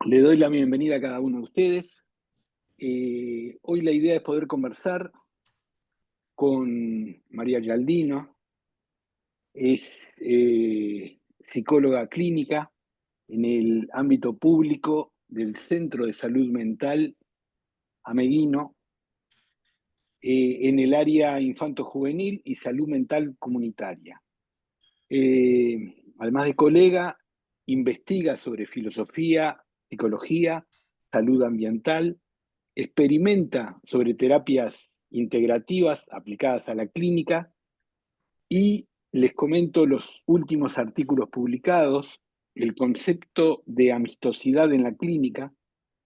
le doy la bienvenida a cada uno de ustedes. Hoy la idea es poder conversar con María Gialdino. Es psicóloga clínica en el ámbito público del Centro de Salud Mental Ameguino, en el área infanto-juvenil y salud mental comunitaria. Además de colega, investiga sobre filosofía, psicología, salud ambiental, experimenta sobre terapias integrativas aplicadas a la clínica y les comento los últimos artículos publicados, el concepto de amistosidad en la clínica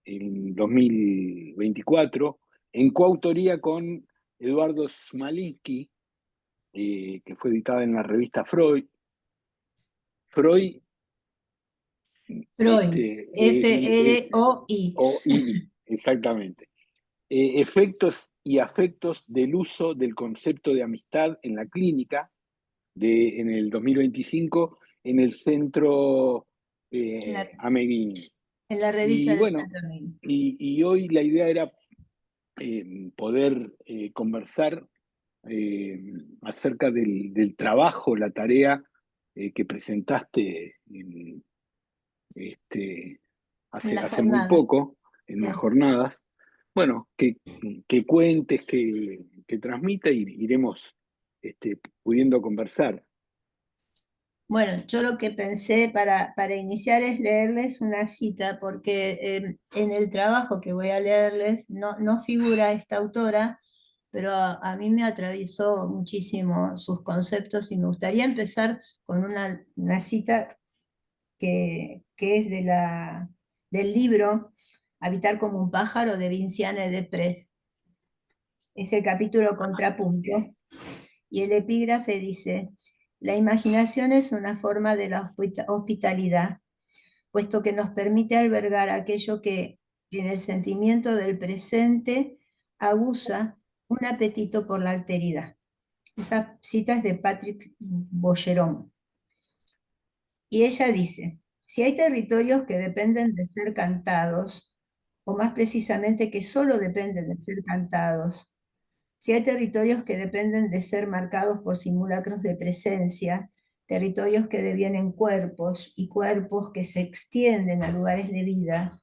en 2024, en coautoría con Eduardo Smalinski, que fue editada en la revista Freud. Freud, Freud, F-R-O-I. exactamente. Efectos y afectos del uso del concepto de amistad en la clínica, en el 2025, en el centro Ameguino. En la revista Y del bueno, Centro Ameguino. y hoy la idea era poder conversar acerca del trabajo, la tarea que presentaste En las hace muy jornadas. poco, en Sí. unas jornadas. Bueno, que cuentes, que transmita y iremos pudiendo conversar. Bueno, yo lo que pensé para iniciar es leerles una cita, porque en el trabajo que voy a leerles no figura esta autora, pero a mí me atravesó muchísimo sus conceptos y me gustaría empezar con una cita que es del libro Habitar como un pájaro de Vinciane Desprez. Es el capítulo Contrapunto, y el epígrafe dice: la imaginación es una forma de la hospitalidad, puesto que nos permite albergar aquello que, en el sentimiento del presente, aguza un apetito por la alteridad. Esa cita es de Patrick Boyeron. Y ella dice: si hay territorios que dependen de ser cantados, o más precisamente que solo dependen de ser cantados, si hay territorios que dependen de ser marcados por simulacros de presencia, territorios que devienen cuerpos y cuerpos que se extienden a lugares de vida,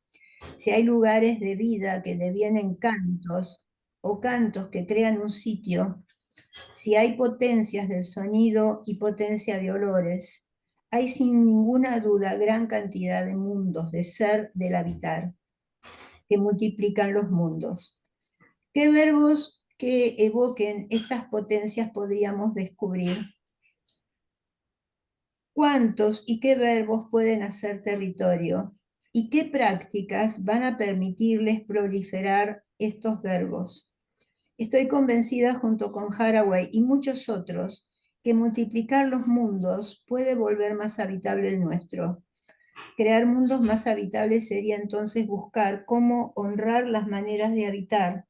si hay lugares de vida que devienen cantos o cantos que crean un sitio, si hay potencias del sonido y potencia de olores, hay sin ninguna duda gran cantidad de mundos de ser del habitar que multiplican los mundos. ¿Qué verbos que evoquen estas potencias podríamos descubrir? ¿Cuántos y qué verbos pueden hacer territorio? ¿Y qué prácticas van a permitirles proliferar estos verbos? Estoy convencida, junto con Haraway y muchos otros, que multiplicar los mundos puede volver más habitable el nuestro. Crear mundos más habitables sería entonces buscar cómo honrar las maneras de habitar,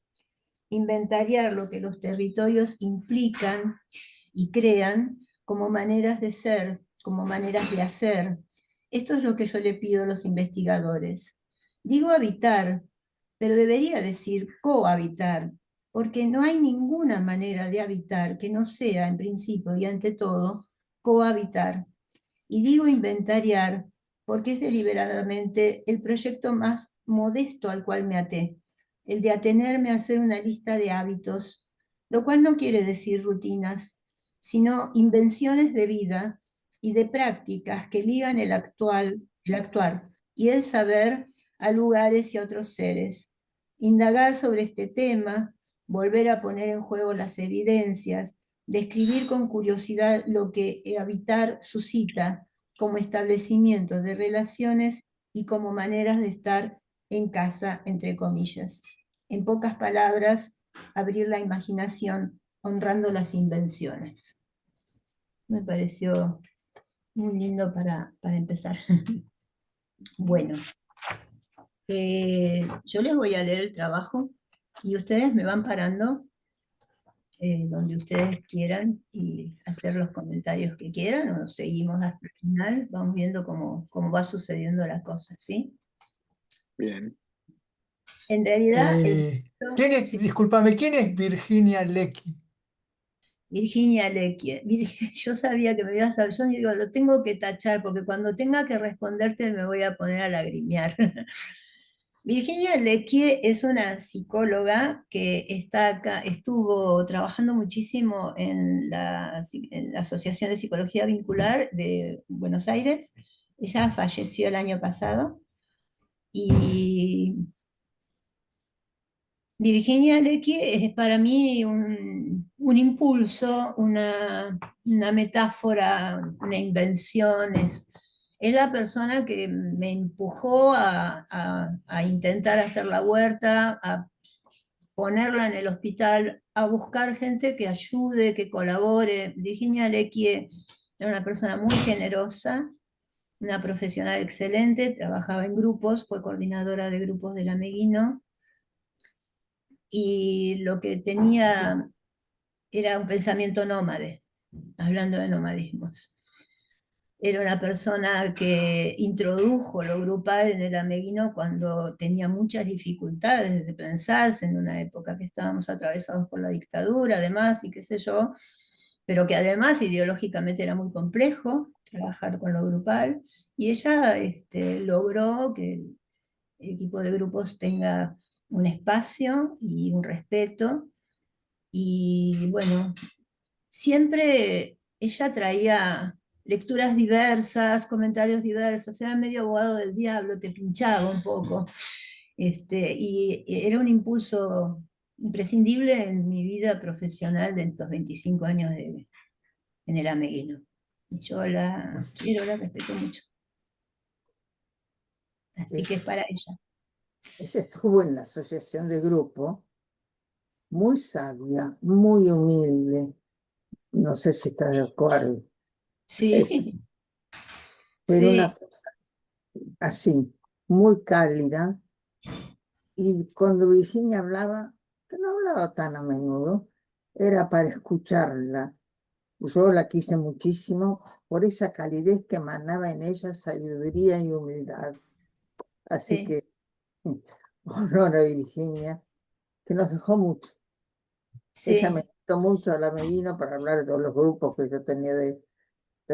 inventariar lo que los territorios implican y crean como maneras de ser, como maneras de hacer. Esto es lo que yo le pido a los investigadores. Digo habitar, pero debería decir cohabitar, porque no hay ninguna manera de habitar que no sea, en principio y ante todo, cohabitar. Y digo inventariar porque es deliberadamente el proyecto más modesto al cual me até, el de atenerme a hacer una lista de hábitos, lo cual no quiere decir rutinas, sino invenciones de vida y de prácticas que ligan el actuar y el saber a lugares y a otros seres. Indagar sobre este tema, volver a poner en juego las evidencias, describir con curiosidad lo que habitar suscita como establecimiento de relaciones y como maneras de estar en casa, entre comillas. En pocas palabras, abrir la imaginación honrando las invenciones. Me pareció muy lindo para empezar. Bueno, yo les voy a leer el trabajo y ustedes me van parando donde ustedes quieran y hacer los comentarios que quieran, o seguimos hasta el final, vamos viendo cómo va sucediendo la cosa, ¿sí? Bien. En realidad, sí, Discúlpame, ¿quién es Virginia Lecky? Virginia Lecky. Yo sabía que me ibas a... Yo digo, lo tengo que tachar porque cuando tenga que responderte me voy a poner a lagrimear. Virginia Lecky es una psicóloga que está acá, estuvo trabajando muchísimo en la Asociación de Psicología Vincular de Buenos Aires. Ella falleció el año pasado y Virginia Lecky es para mí un impulso, una metáfora, una invención, es la persona que me empujó a intentar hacer la huerta, a ponerla en el hospital, a buscar gente que ayude, que colabore. Virginia Lecky era una persona muy generosa, una profesional excelente, trabajaba en grupos, fue coordinadora de grupos del Ameguino, y lo que tenía era un pensamiento nómade, hablando de nomadismos. Era una persona que introdujo lo grupal en el Ameguino cuando tenía muchas dificultades de pensarse en una época que estábamos atravesados por la dictadura, además, y qué sé yo, pero que además ideológicamente era muy complejo trabajar con lo grupal, y ella logró que el equipo de grupos tenga un espacio y un respeto, y bueno, siempre ella traía lecturas diversas, comentarios diversos, era medio abogado del diablo, te pinchaba un poco, y era un impulso imprescindible en mi vida profesional de estos 25 años en el Ameguino. Y yo la quiero, la respeto mucho. Así que es para ella. Ella estuvo en la asociación de grupo, muy sabia, muy humilde. No sé si estás de acuerdo. Sí, Pero una sí, cosa así, muy cálida. Y cuando Virginia hablaba, que no hablaba tan a menudo, era para escucharla. Yo la quise muchísimo por esa calidez que emanaba en ella, sabiduría y humildad. Así sí, que, honor a Virginia, que nos dejó mucho. Ella me sí, invitó mucho a la Meguino para hablar de todos los grupos que yo tenía de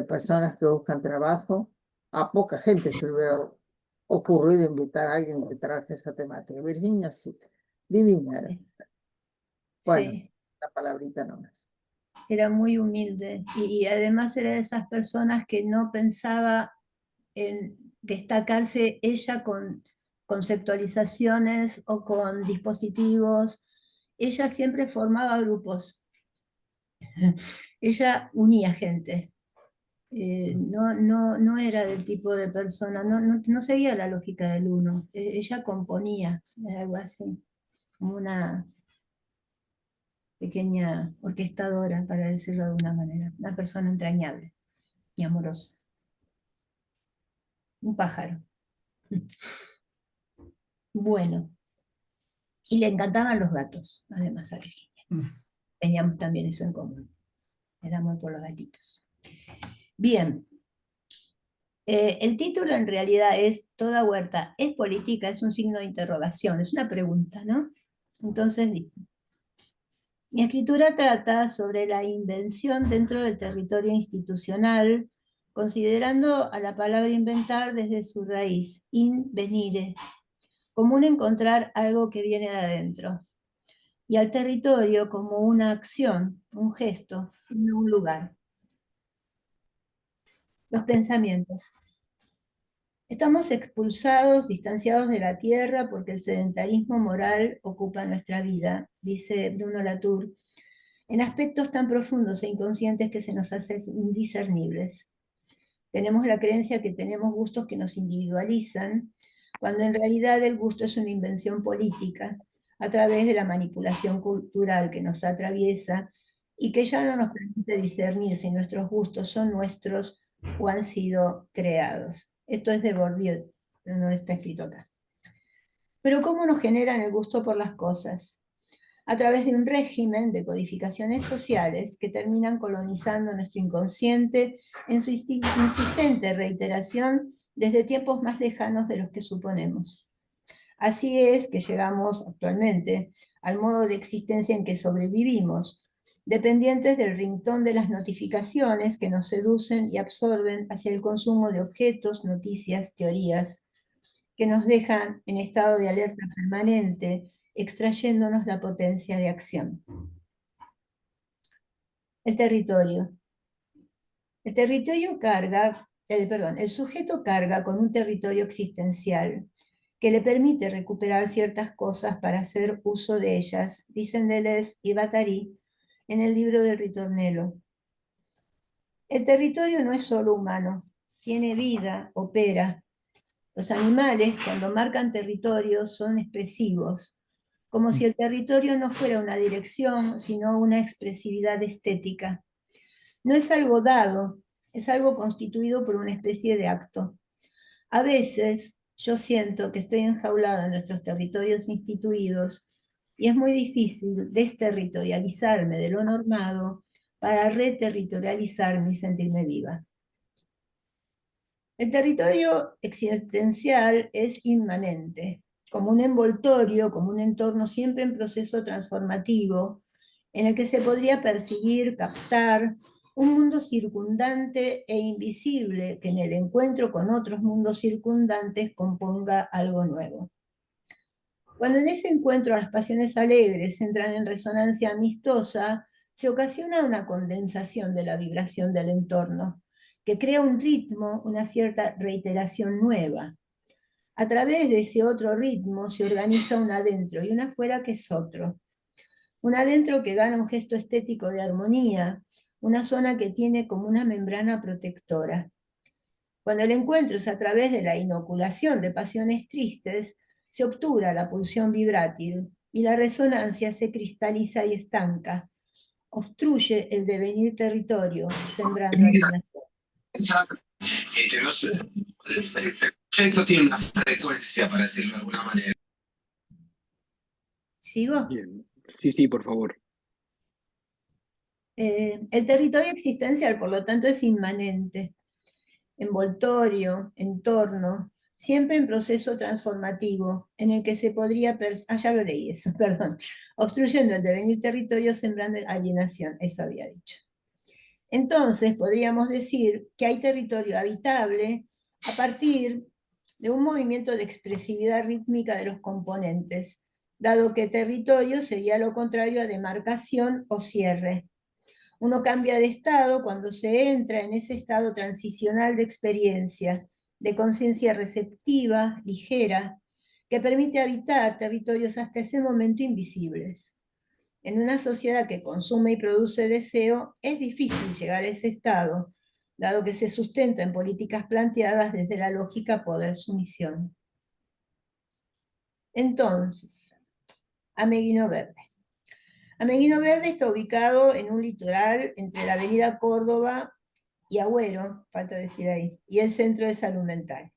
personas que buscan trabajo. A poca gente se le hubiera ocurrido invitar a alguien que trabaje esa temática. Virginia sí, divina era. Bueno, sí. la palabrita nomás. Era muy humilde y además era de esas personas que no pensaba en destacarse ella con conceptualizaciones o con dispositivos. Ella siempre formaba grupos, ella unía gente. No era del tipo de persona, no seguía la lógica del uno. Ella componía, algo así, como una pequeña orquestadora, para decirlo de alguna manera, una persona entrañable y amorosa, un pájaro. Bueno, y le encantaban los gatos, además a Virginia. Teníamos también eso en común, el amor por los gatitos. Bien, el título en realidad es Toda huerta es política, es un signo de interrogación, es una pregunta, ¿no? Entonces dice, mi escritura trata sobre la invención dentro del territorio institucional, considerando a la palabra inventar desde su raíz, invenire, común encontrar algo que viene de adentro, y al territorio como una acción, un gesto, no un lugar. Los pensamientos. Estamos expulsados, distanciados de la tierra porque el sedentarismo moral ocupa nuestra vida, dice Bruno Latour, en aspectos tan profundos e inconscientes que se nos hacen indiscernibles. Tenemos la creencia que tenemos gustos que nos individualizan, cuando en realidad el gusto es una invención política, a través de la manipulación cultural que nos atraviesa y que ya no nos permite discernir si nuestros gustos son nuestros o han sido creados. Esto es de Bourdieu, pero no está escrito acá. Pero ¿cómo nos generan el gusto por las cosas? A través de un régimen de codificaciones sociales que terminan colonizando nuestro inconsciente en su insistente reiteración desde tiempos más lejanos de los que suponemos. Así es que llegamos actualmente al modo de existencia en que sobrevivimos, dependientes del ringtone de las notificaciones que nos seducen y absorben hacia el consumo de objetos, noticias, teorías, que nos dejan en estado de alerta permanente, extrayéndonos la potencia de acción. El territorio. El sujeto carga con un territorio existencial que le permite recuperar ciertas cosas para hacer uso de ellas, dicen Deleuze y Guattari en el libro del Ritornello. El territorio no es solo humano, tiene vida, opera. Los animales, cuando marcan territorio, son expresivos, como si el territorio no fuera una dirección, sino una expresividad estética. No es algo dado, es algo constituido por una especie de acto. A veces yo siento que estoy enjaulada en nuestros territorios instituidos y es muy difícil desterritorializarme de lo normado para reterritorializarme y sentirme viva. El territorio existencial es inmanente, como un envoltorio, como un entorno siempre en proceso transformativo, en el que se podría percibir, captar, un mundo circundante e invisible que en el encuentro con otros mundos circundantes componga algo nuevo. Cuando en ese encuentro las pasiones alegres entran en resonancia amistosa, se ocasiona una condensación de la vibración del entorno, que crea un ritmo, una cierta reiteración nueva. A través de ese otro ritmo se organiza un adentro y un afuera que es otro. Un adentro que gana un gesto estético de armonía, una zona que tiene como una membrana protectora. Cuando el encuentro es a través de la inoculación de pasiones tristes, se obtura la pulsión vibrátil y la resonancia se cristaliza y estanca, obstruye el devenir territorio, sembrando alienación. El proyecto tiene una frecuencia, para decirlo de alguna manera. ¿Sigo? Bien. Sí, por favor. El territorio existencial, por lo tanto, es inmanente, envoltorio, entorno, siempre en proceso transformativo, en el que se podría, ya lo leí eso, perdón, obstruyendo el devenir territorio, sembrando alienación, eso había dicho. Entonces, podríamos decir que hay territorio habitable a partir de un movimiento de expresividad rítmica de los componentes, dado que territorio sería lo contrario a demarcación o cierre. Uno cambia de estado cuando se entra en ese estado transicional de experiencia, de conciencia receptiva, ligera, que permite habitar territorios hasta ese momento invisibles. En una sociedad que consume y produce deseo, es difícil llegar a ese estado, dado que se sustenta en políticas planteadas desde la lógica poder-sumisión. Entonces, Ameguino Verde. Ameguino Verde está ubicado en un litoral entre la avenida Córdoba y Agüero, falta decir ahí, y el Centro de Salud Mental.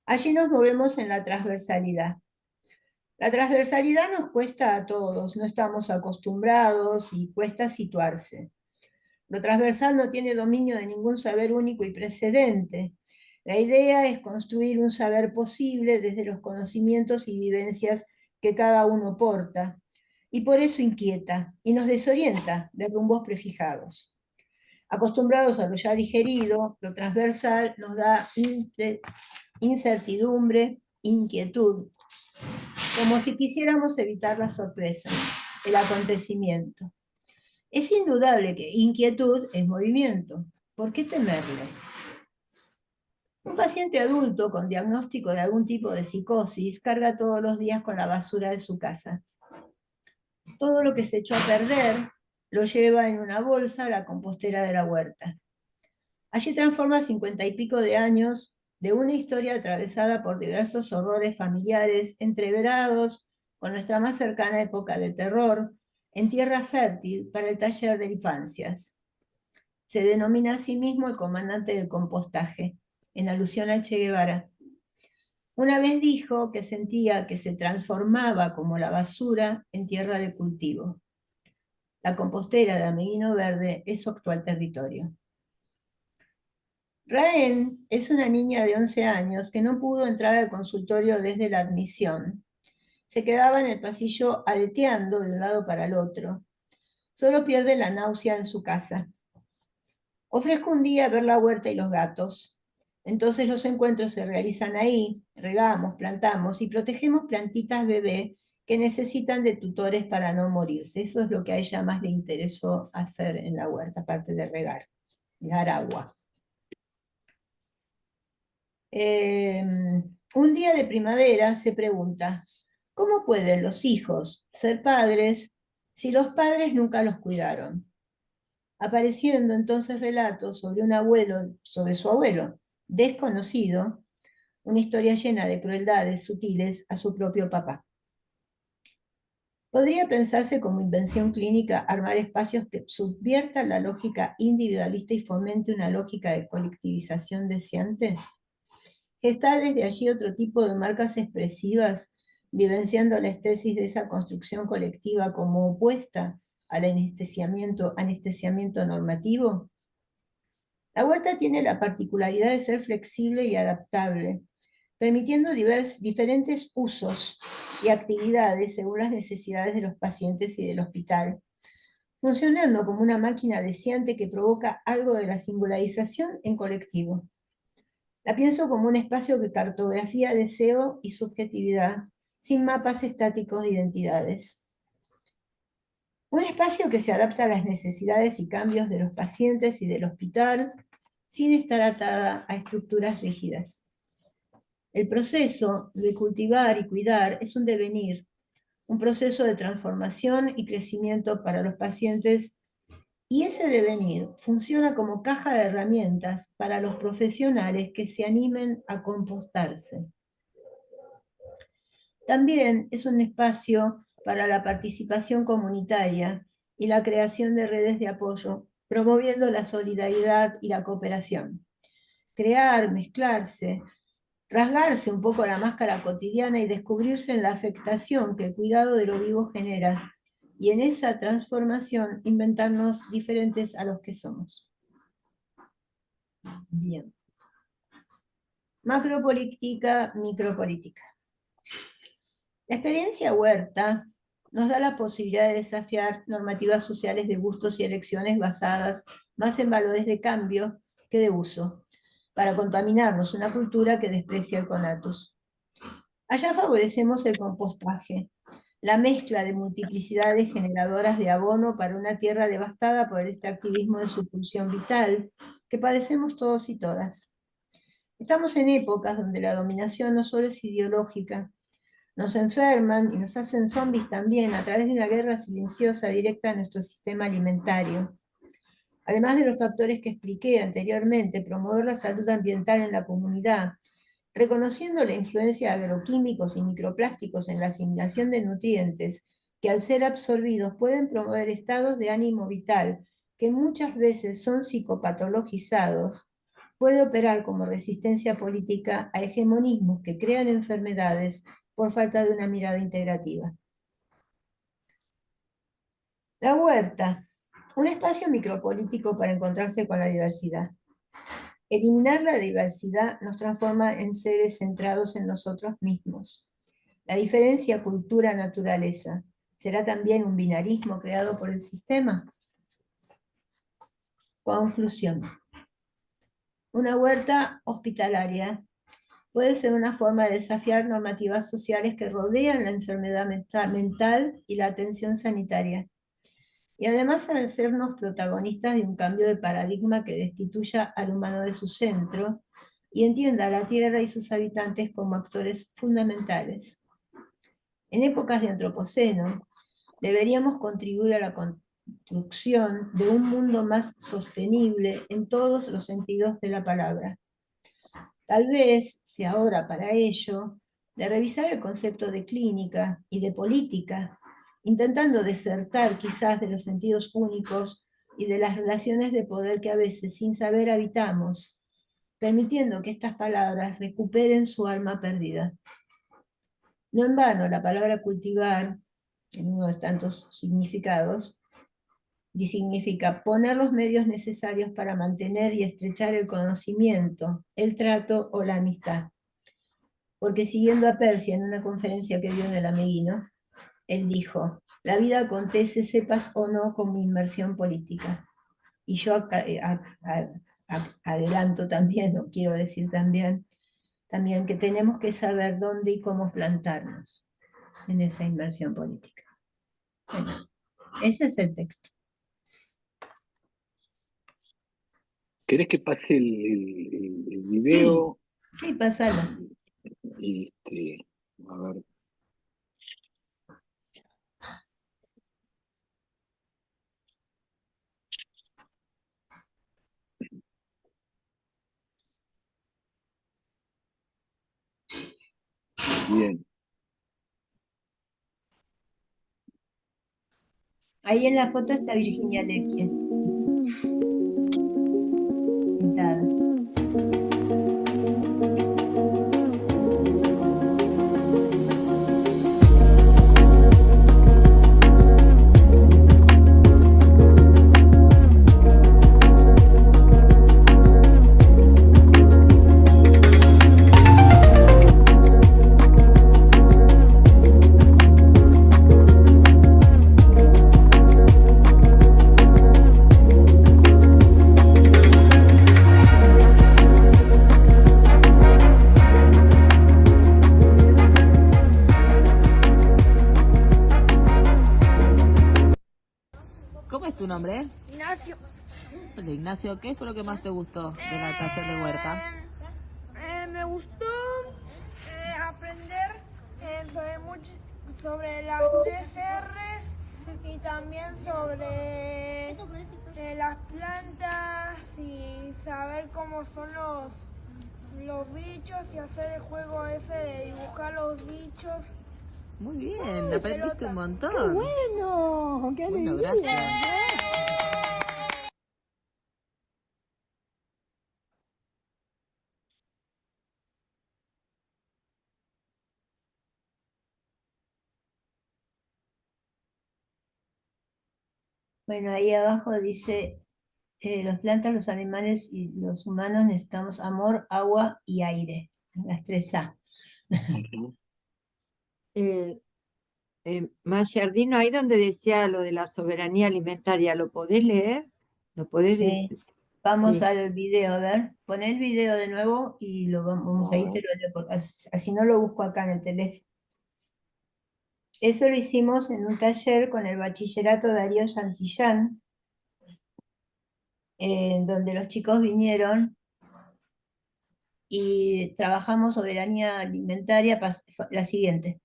Allí nos movemos en la transversalidad. La transversalidad nos cuesta a todos, no estamos acostumbrados y cuesta situarse. Lo transversal no tiene dominio de ningún saber único y precedente. La idea es construir un saber posible desde los conocimientos y vivencias que cada uno porta, y por eso inquieta y nos desorienta de rumbos prefijados. Acostumbrados a lo ya digerido, lo transversal nos da incertidumbre, inquietud, como si quisiéramos evitar la sorpresa, el acontecimiento. Es indudable que inquietud es movimiento. ¿Por qué temerle? Un paciente adulto con diagnóstico de algún tipo de psicosis carga todos los días con la basura de su casa. Todo lo que se echó a perder lo lleva en una bolsa a la compostera de la huerta. Allí transforma 50 y pico de años de una historia atravesada por diversos horrores familiares entreverados con nuestra más cercana época de terror, en tierra fértil para el taller de infancias. Se denomina a sí mismo el comandante del compostaje, en alusión al Che Guevara. Una vez dijo que sentía que se transformaba como la basura en tierra de cultivo. La compostera de Ameguino Verde es su actual territorio. Raen es una niña de 11 años que no pudo entrar al consultorio desde la admisión. Se quedaba en el pasillo aleteando de un lado para el otro. Solo pierde la náusea en su casa. Ofrezco un día ver la huerta y los gatos. Entonces los encuentros se realizan ahí, regamos, plantamos y protegemos plantitas bebé que necesitan de tutores para no morirse. Eso es lo que a ella más le interesó hacer en la huerta, aparte de regar, dar agua. Un día de primavera se pregunta, ¿cómo pueden los hijos ser padres si los padres nunca los cuidaron? Apareciendo entonces relatos sobre un abuelo, sobre su abuelo, desconocido, una historia llena de crueldades sutiles a su propio papá. ¿Podría pensarse como invención clínica armar espacios que subviertan la lógica individualista y fomente una lógica de colectivización deseante? Gestar desde allí otro tipo de marcas expresivas, vivenciando la estesis de esa construcción colectiva como opuesta al anestesiamiento normativo. La huerta tiene la particularidad de ser flexible y adaptable, permitiendo diferentes usos y actividades según las necesidades de los pacientes y del hospital, funcionando como una máquina deseante que provoca algo de la singularización en colectivo. La pienso como un espacio que cartografía deseo y subjetividad, sin mapas estáticos de identidades. Un espacio que se adapta a las necesidades y cambios de los pacientes y del hospital, sin estar atada a estructuras rígidas. El proceso de cultivar y cuidar es un devenir, un proceso de transformación y crecimiento para los pacientes, y ese devenir funciona como caja de herramientas para los profesionales que se animen a compostarse. También es un espacio para la participación comunitaria y la creación de redes de apoyo, promoviendo la solidaridad y la cooperación. Crear, mezclarse, rasgarse un poco la máscara cotidiana y descubrirse en la afectación que el cuidado de lo vivo genera, y en esa transformación inventarnos diferentes a los que somos. Bien. Macropolítica, micropolítica. La experiencia huerta nos da la posibilidad de desafiar normativas sociales de gustos y elecciones basadas más en valores de cambio que de uso, para contaminarnos una cultura que desprecia el conatus. Allá favorecemos el compostaje, la mezcla de multiplicidades generadoras de abono para una tierra devastada por el extractivismo de su pulsión vital, que padecemos todos y todas. Estamos en épocas donde la dominación no solo es ideológica, nos enferman y nos hacen zombies también a través de una guerra silenciosa directa a nuestro sistema alimentario. Además de los factores que expliqué anteriormente, promover la salud ambiental en la comunidad, reconociendo la influencia de agroquímicos y microplásticos en la asimilación de nutrientes, que al ser absorbidos pueden promover estados de ánimo vital que muchas veces son psicopatologizados, puede operar como resistencia política a hegemonismos que crean enfermedades por falta de una mirada integrativa. La huerta, un espacio micropolítico para encontrarse con la diversidad. Eliminar la diversidad nos transforma en seres centrados en nosotros mismos. La diferencia cultura-naturaleza, ¿será también un binarismo creado por el sistema? Conclusión. Una huerta hospitalaria puede ser una forma de desafiar normativas sociales que rodean la enfermedad mental y la atención sanitaria. Y además hacernos protagonistas de un cambio de paradigma que destituya al humano de su centro y entienda a la Tierra y sus habitantes como actores fundamentales. En épocas de antropoceno, deberíamos contribuir a la construcción de un mundo más sostenible en todos los sentidos de la palabra. Tal vez sea hora para ello de revisar el concepto de clínica y de política, intentando desertar quizás de los sentidos únicos y de las relaciones de poder que a veces sin saber habitamos, permitiendo que estas palabras recuperen su alma perdida. No en vano la palabra cultivar, en uno de tantos significados, Y significa poner los medios necesarios para mantener y estrechar el conocimiento, el trato o la amistad. Porque siguiendo a Persia en una conferencia que dio en el Ameguino, él dijo, la vida acontece, sepas o no, como inmersión política. Y yo adelanto también, o quiero decir también que tenemos que saber dónde y cómo plantarnos en esa inmersión política. Bueno, ese es el texto. ¿Querés que pase el video? Sí, pásalo. A ver. Bien. Ahí en la foto está Virginia Leckie. Pintada. ¿Cómo es tu nombre? Ignacio. Hola, Ignacio, ¿qué fue lo que más te gustó de la taller de huerta? Me gustó aprender sobre las 3 R's y también sobre las plantas y saber cómo son los bichos y hacer el juego ese de dibujar los bichos. Muy bien, aprendiste un montón. ¡Qué bueno! ¡Qué Bueno, alegría! gracias. Bueno, ahí abajo dice, las plantas, los animales y los humanos necesitamos amor, agua y aire. Las 3 A. Mayardino, ahí donde decía lo de la soberanía alimentaria, ¿lo podés leer? ¿Lo podés Sí. Vamos Sí. al video, a ver. Pon el video de nuevo y lo vamos ahí, te lo leo, porque así no lo busco acá en el teléfono. Eso lo hicimos en un taller con el bachillerato Darío Santillán, donde los chicos vinieron y trabajamos soberanía alimentaria, la siguiente.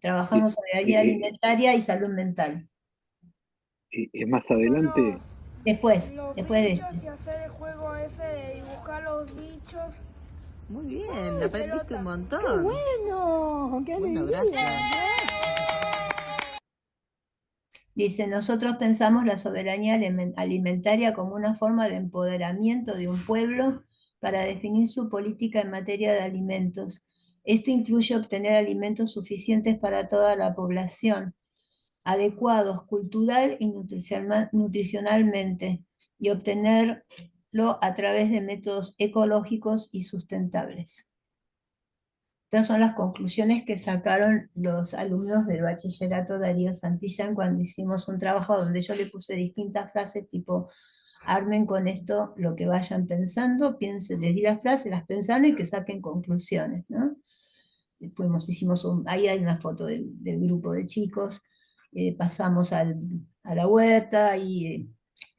Trabajamos soberanía alimentaria y salud mental. ¿Es más adelante? Después de bichos este. y hacer el juego ese de dibujar los bichos. Muy bien, aprendiste un montón. ¡Qué bueno! ¡Qué Bueno, alegría! gracias. Dice, nosotros pensamos la soberanía alimentaria como una forma de empoderamiento de un pueblo para definir su política en materia de alimentos. Esto incluye obtener alimentos suficientes para toda la población, adecuados cultural y nutricionalmente, y obtenerlo a través de métodos ecológicos y sustentables. Estas son las conclusiones que sacaron los alumnos del bachillerato Darío Santillán cuando hicimos un trabajo donde yo le puse distintas frases tipo, armen con esto lo que vayan pensando, piensen, les di las frases, las pensaron y que saquen conclusiones, ¿no? Ahí hay una foto del grupo de chicos, pasamos a la huerta y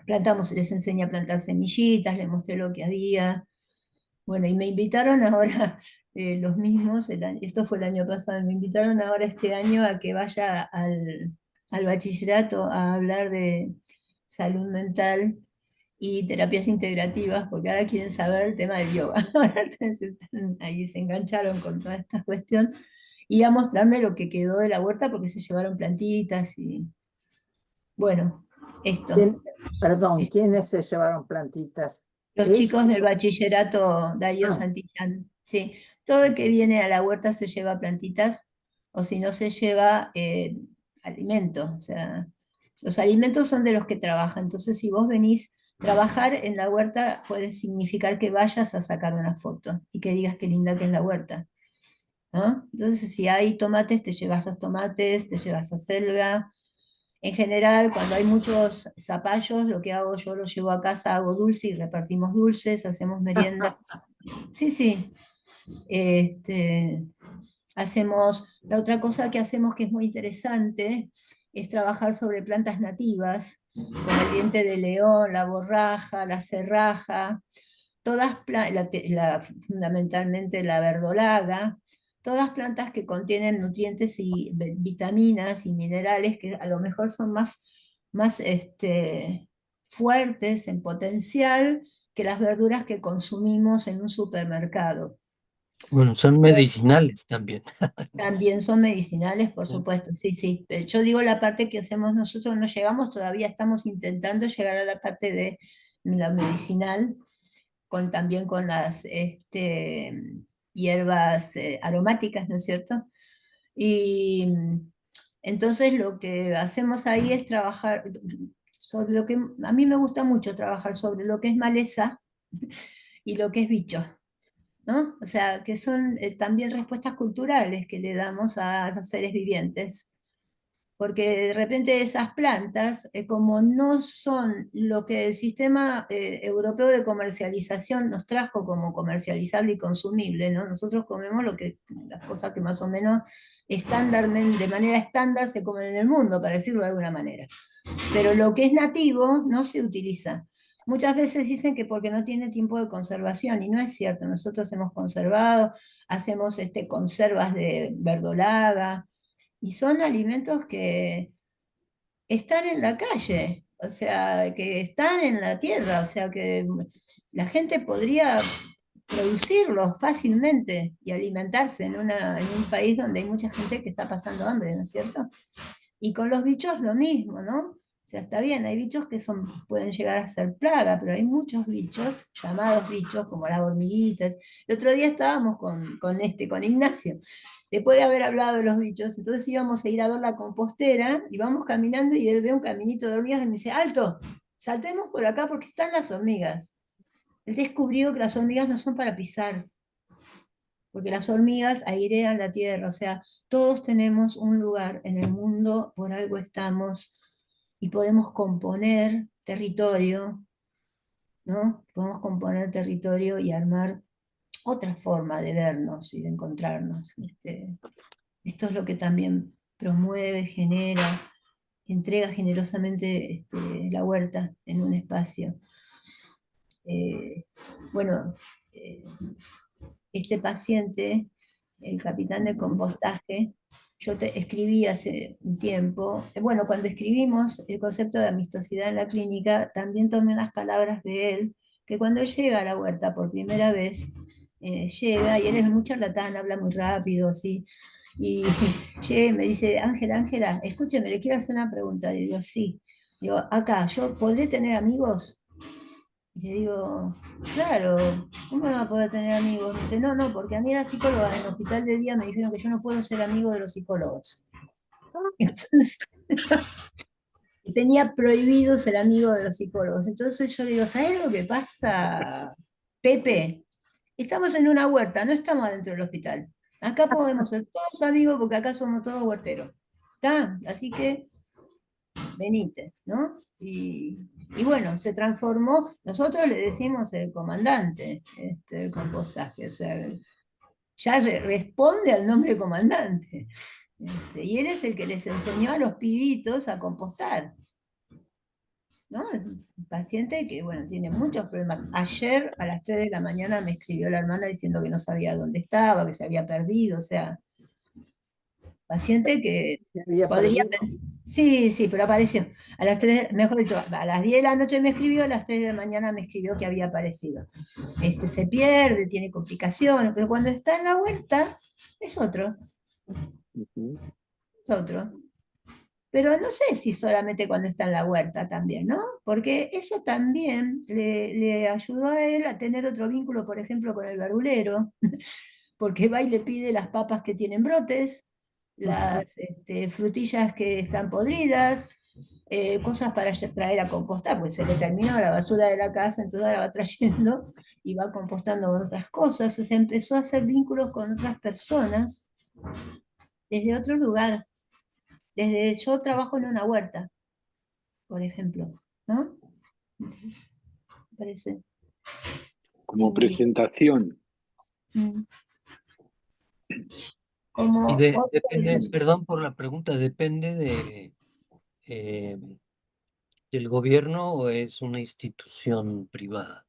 plantamos, les enseñé a plantar semillitas, les mostré lo que había. Bueno, y me invitaron ahora, los mismos, esto fue el año pasado, me invitaron ahora este año a que vaya al bachillerato a hablar de salud mental y terapias integrativas, porque ahora quieren saber el tema del yoga. Entonces ahí se engancharon con toda esta cuestión y a mostrarme lo que quedó de la huerta porque se llevaron plantitas y bueno, esto. Perdón, ¿quiénes se llevaron plantitas? Los chicos del bachillerato Darío Santillán, sí. Todo el que viene a la huerta se lleva plantitas, o si no se lleva alimento, o sea, Los alimentos son de los que trabajan. Entonces, si vos venís a trabajar en la huerta, puede significar que vayas a sacar una foto y que digas qué linda que es la huerta, ¿no? Entonces, si hay tomates, te llevas los tomates, te llevas la selga. En general, cuando hay muchos zapallos, lo que hago yo, los llevo a casa, hago dulce y repartimos dulces, hacemos meriendas. Sí, sí. La otra cosa que hacemos que es muy interesante es trabajar sobre plantas nativas, como el diente de león, la borraja, la cerraja, fundamentalmente la verdolaga, todas plantas que contienen nutrientes y vitaminas y minerales que a lo mejor son más fuertes en potencial que las verduras que consumimos en un supermercado. Bueno, son medicinales también. También son medicinales, por Sí. supuesto, sí, sí. Yo digo la parte que hacemos nosotros, no llegamos todavía, estamos intentando llegar a la parte de la medicinal, también con las hierbas aromáticas, ¿no es cierto? Y entonces lo que hacemos ahí es trabajar sobre lo que a mí me gusta mucho trabajar sobre lo que es maleza y lo que es bicho, ¿no? O sea, que son también respuestas culturales que le damos a los seres vivientes. Porque de repente esas plantas, como no son lo que el sistema europeo de comercialización nos trajo como comercializable y consumible, ¿no? Nosotros comemos las cosas que más o menos de manera estándar se comen en el mundo, para decirlo de alguna manera. Pero lo que es nativo no se utiliza. Muchas veces dicen que porque no tiene tiempo de conservación, y no es cierto. Nosotros hemos conservado, hacemos conservas de verdolaga, y son alimentos que están en la calle, o sea, que están en la tierra, o sea, que la gente podría producirlos fácilmente y alimentarse en un país donde hay mucha gente que está pasando hambre, ¿no es cierto? Y con los bichos lo mismo, ¿no? O sea, está bien, hay bichos que pueden llegar a ser plaga, pero hay muchos bichos, llamados bichos, como las hormiguitas. El otro día estábamos con Ignacio, después de haber hablado de los bichos, entonces íbamos a ir a ver la compostera, y vamos caminando y él ve un caminito de hormigas y me dice, alto, saltemos por acá porque están las hormigas. Él descubrió que las hormigas no son para pisar, porque las hormigas airean la tierra, o sea, todos tenemos un lugar en el mundo, por algo estamos, y podemos componer territorio, ¿no? Podemos componer territorio y armar otra forma de vernos y de encontrarnos. Esto es lo que también promueve, genera, entrega generosamente la huerta en un espacio. Bueno, este paciente, el capitán de compostaje, yo escribí hace un tiempo, bueno, cuando escribimos el concepto de amistosidad en la clínica, también tomé unas palabras de él, que cuando él llega a la huerta por primera vez, llega, y él es muy charlatán, habla muy rápido, así, y llega y me dice, Ángela, escúcheme, le quiero hacer una pregunta. Y digo, sí. Digo, acá, ¿yo podré tener amigos? Y le digo, claro, ¿cómo no va a poder tener amigos? Me dice, no, porque a mí era psicóloga en el hospital de día, me dijeron que yo no puedo ser amigo de los psicólogos. Entonces, tenía prohibido ser amigo de los psicólogos. Entonces yo le digo, ¿sabes lo que pasa, Pepe? Estamos en una huerta, no estamos adentro del hospital. Acá podemos ser todos amigos porque acá somos todos huerteros. ¿Está? Así que venite, ¿no? Y bueno, se transformó, nosotros le decimos el comandante, el compostaje, o sea, ya responde al nombre comandante. Y él es el que les enseñó a los pibitos a compostar, ¿no? Es un paciente que, bueno, tiene muchos problemas. Ayer a las 3 de la mañana me escribió la hermana diciendo que no sabía dónde estaba, que se había perdido, o sea, paciente que podría pensar. Sí, pero apareció. A las 3, mejor dicho, a las 10 de la noche me escribió, a las 3 de la mañana me escribió que había aparecido. Se pierde, tiene complicaciones, pero cuando está en la huerta, es otro. Es otro. Pero no sé si solamente cuando está en la huerta también, ¿no? Porque eso también le ayudó a él a tener otro vínculo, por ejemplo, con el verdulero, porque va y le pide las papas que tienen brotes, las frutillas que están podridas, cosas para traer a compostar, pues se le terminó la basura de la casa, entonces ahora va trayendo y va compostando con otras cosas, o sea, empezó a hacer vínculos con otras personas desde otro lugar, desde yo trabajo en una huerta, por ejemplo, ¿no? Me parece como simbólico. presentación. Mm. Y Como depende, perdón por la pregunta, ¿depende eh, del gobierno o es una institución privada?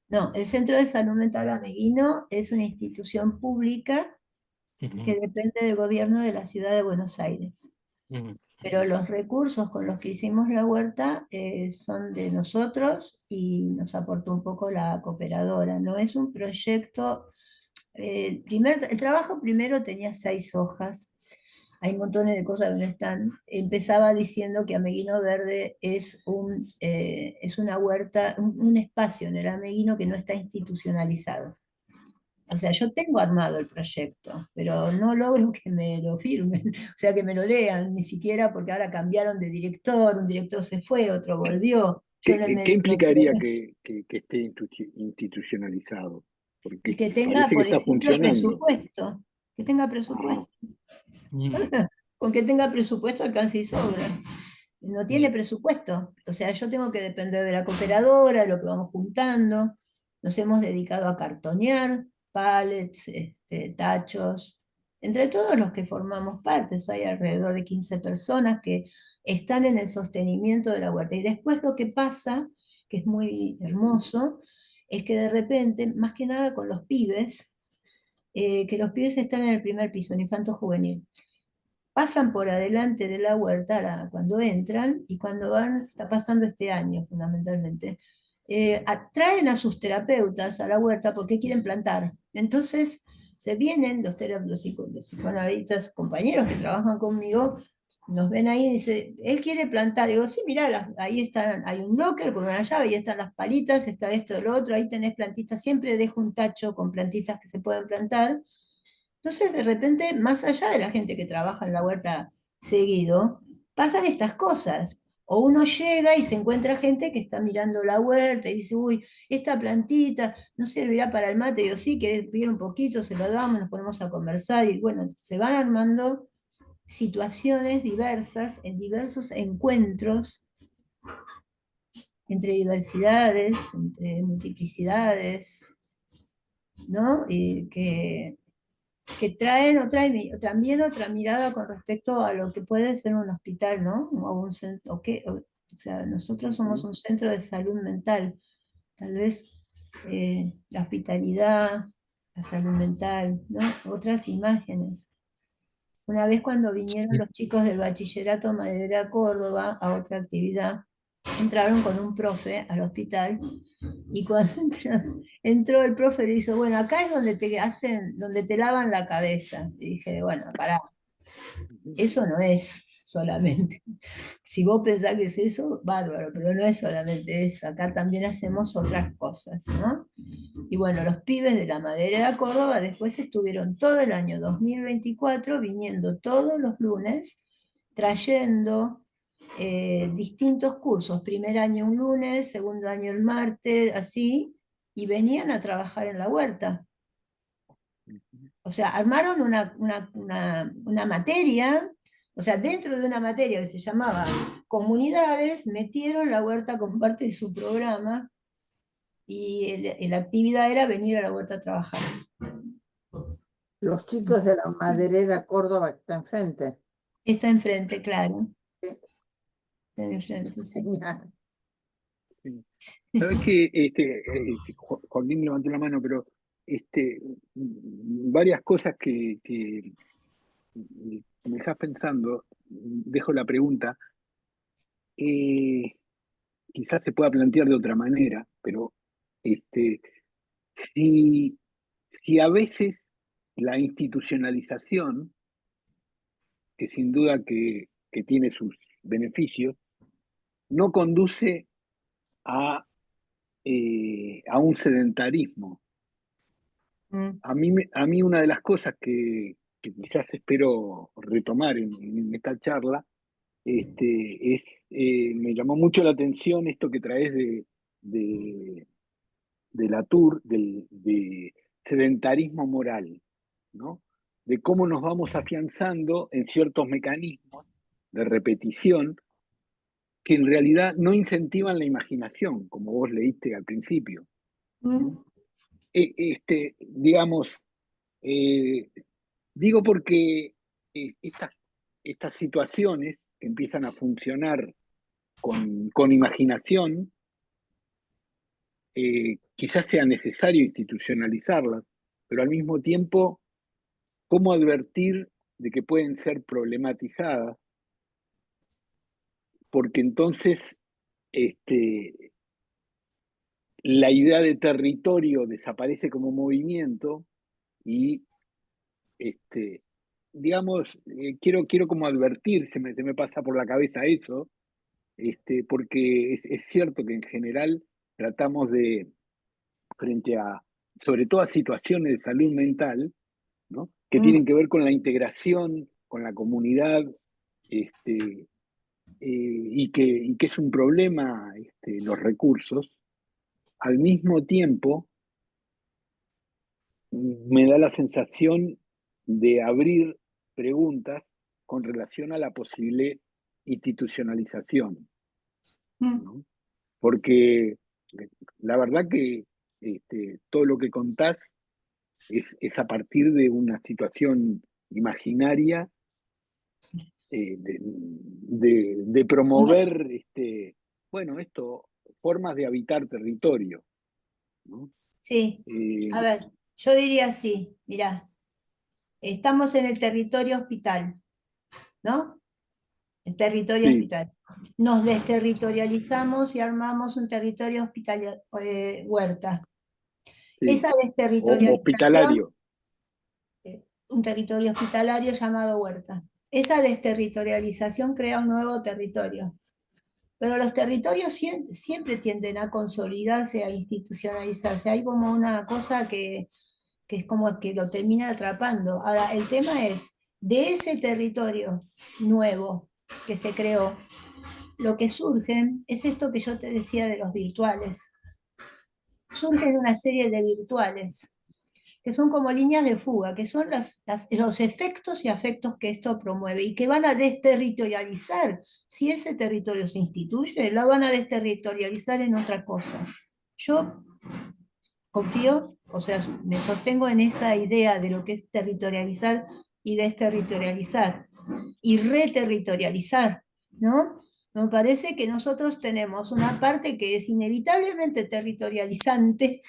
No, el Centro de Salud Mental Ameguino es una institución pública que Ujú, depende del gobierno de la ciudad de Buenos Aires. ujú, Pero los recursos con los que hicimos la huerta son de nosotros y nos aportó un poco la cooperadora. No es un proyecto, el trabajo primero tenía 6 hojas, hay montones de cosas que no están. Empezaba diciendo que Ameguino Verde es una huerta, un espacio en el Ameguino que no está institucionalizado. O sea, yo tengo armado el proyecto, pero no logro que me lo firmen, o sea, que me lo lean, ni siquiera porque ahora cambiaron de director, un director se fue, otro volvió, yo en el ¿Qué medio no implicaría fui. que esté institucionalizado? Y Porque que tenga, parece que por está ejemplo, funcionando. presupuesto, que tenga Ah, presupuesto. mm, Con que tenga presupuesto alcanza y sobra. No tiene mm, presupuesto. O sea, yo tengo que depender de la cooperadora, de lo que vamos juntando. Nos hemos dedicado a cartonear, pallets, tachos. Entre todos los que formamos partes, hay alrededor de 15 personas que están en el sostenimiento de la huerta. Y después lo que pasa, que es muy hermoso, es que de repente, más que nada con los pibes, que los pibes están en el primer piso, en infanto juvenil, pasan por adelante de la huerta cuando entran y cuando van, está pasando este año fundamentalmente, atraen a sus terapeutas a la huerta porque quieren plantar. Entonces se vienen los psicoanalistas compañeros que trabajan conmigo, nos ven ahí y dicen, él quiere plantar. Digo, sí, mirá, ahí están, hay un locker con una llave, ahí están las palitas, está esto, lo otro, ahí tenés plantitas, siempre dejo un tacho con plantitas que se pueden plantar. Entonces, de repente, más allá de la gente que trabaja en la huerta seguido, pasan estas cosas. O uno llega y se encuentra gente que está mirando la huerta y dice, uy, esta plantita no servirá para el mate. Y yo, sí, querés pedir un poquito, se lo damos, nos ponemos a conversar. Y bueno, se van armando situaciones diversas en diversos encuentros entre diversidades, entre multiplicidades, ¿no? Y que traen también otra mirada con respecto a lo que puede ser un hospital, ¿no? O un centro, o sea, nosotros somos ujú. un centro de salud mental, tal vez la hospitalidad, la salud mental, ¿no? Otras imágenes. Una vez cuando vinieron sí, los chicos del bachillerato Madera Córdoba a otra actividad, entraron con un profe al hospital y cuando entró el profe le dijo, bueno, acá es donde te hacen, donde te lavan la cabeza. Y dije, bueno, pará, eso no es solamente. Si vos pensás que es eso, bárbaro, pero no es solamente eso. Acá también hacemos otras cosas, ¿no? Y bueno, los pibes de la Madera de Córdoba después estuvieron todo el año 2024 viniendo todos los lunes, trayendo distintos cursos. Primer año un lunes, segundo año el martes, así, y venían a trabajar en la huerta. O sea, armaron una materia, o sea, dentro de una materia que se llamaba comunidades, metieron la huerta como parte de su programa y la actividad era venir a la huerta a trabajar. Los chicos de la Maderera Córdoba que está enfrente. Está enfrente, claro. Sí, Está enfrente, sí. genial. Sí. Sabes que Joaquín levantó la mano, pero varias cosas que me dejas pensando, dejo la pregunta, eh, quizás se pueda plantear de otra manera, pero este, si, si a veces la institucionalización, que sin duda que tiene sus beneficios, no conduce a un sedentarismo. Mm. A mí una de las cosas que quizás espero retomar en esta charla me llamó mucho la atención esto que traes de Latour, de sedentarismo moral, ¿no? De cómo nos vamos afianzando en ciertos mecanismos de repetición que en realidad no incentivan la imaginación, como vos leíste al principio. Digamos, digo porque estas situaciones que empiezan a funcionar con imaginación, quizás sea necesario institucionalizarlas, pero al mismo tiempo, ¿cómo advertir de que pueden ser problematizadas? Porque entonces la idea de territorio desaparece como movimiento y, digamos, quiero como advertir, se me pasa por la cabeza eso, porque es cierto que en general tratamos de, frente a, sobre todo a situaciones de salud mental, ¿no? Que tienen que ver con la integración, con la comunidad, y que es un problema los recursos, al mismo tiempo me da la sensación de abrir preguntas con relación a la posible institucionalización, ¿no? Porque la verdad que todo lo que contás es a partir de una situación imaginaria de promover, bueno, formas de habitar territorio, ¿no? Sí, a ver, yo diría así, mirá, estamos en el territorio hospital, ¿no? El territorio Sí. hospital. Nos desterritorializamos y armamos un territorio hospital, huerta. Sí. Esa O desterritorialización, hospitalario. un territorio hospitalario llamado huerta. Esa desterritorialización crea un nuevo territorio. Pero los territorios siempre tienden a consolidarse, a institucionalizarse. Hay como una cosa que es como que lo termina atrapando. Ahora, el tema es, de ese territorio nuevo que se creó, lo que surge es esto que yo te decía de los virtuales. Surgen una serie de virtuales que son como líneas de fuga, que son los efectos y afectos que esto promueve y que van a desterritorializar. Si ese territorio se instituye, lo van a desterritorializar en otra cosa. Yo confío, o sea, me sostengo en esa idea de lo que es territorializar y desterritorializar y reterritorializar, ¿no? Me parece que nosotros tenemos una parte que es inevitablemente territorializante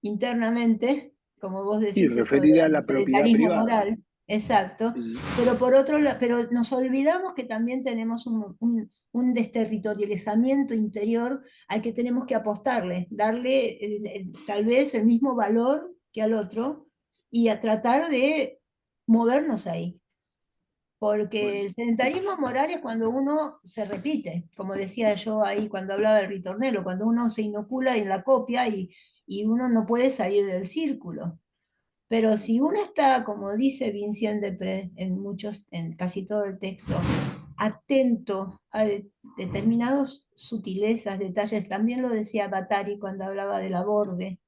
internamente, como vos Sí, decís, eso referida a del la propiedad sedentarismo privada. moral, exacto, Sí. pero por otro lado, pero nos olvidamos que también tenemos un desterritorializamiento interior al que tenemos que apostarle, darle tal vez el mismo valor que al otro y a tratar de movernos ahí. Porque Bueno. el sedentarismo moral es cuando uno se repite, como decía yo ahí cuando hablaba del ritornelo, cuando uno se inocula en la copia y uno no puede salir del círculo. Pero si uno está, como dice Vincent Desprez en casi todo el texto, atento a determinadas sutilezas, detalles, también lo decía Batari cuando hablaba del aborde,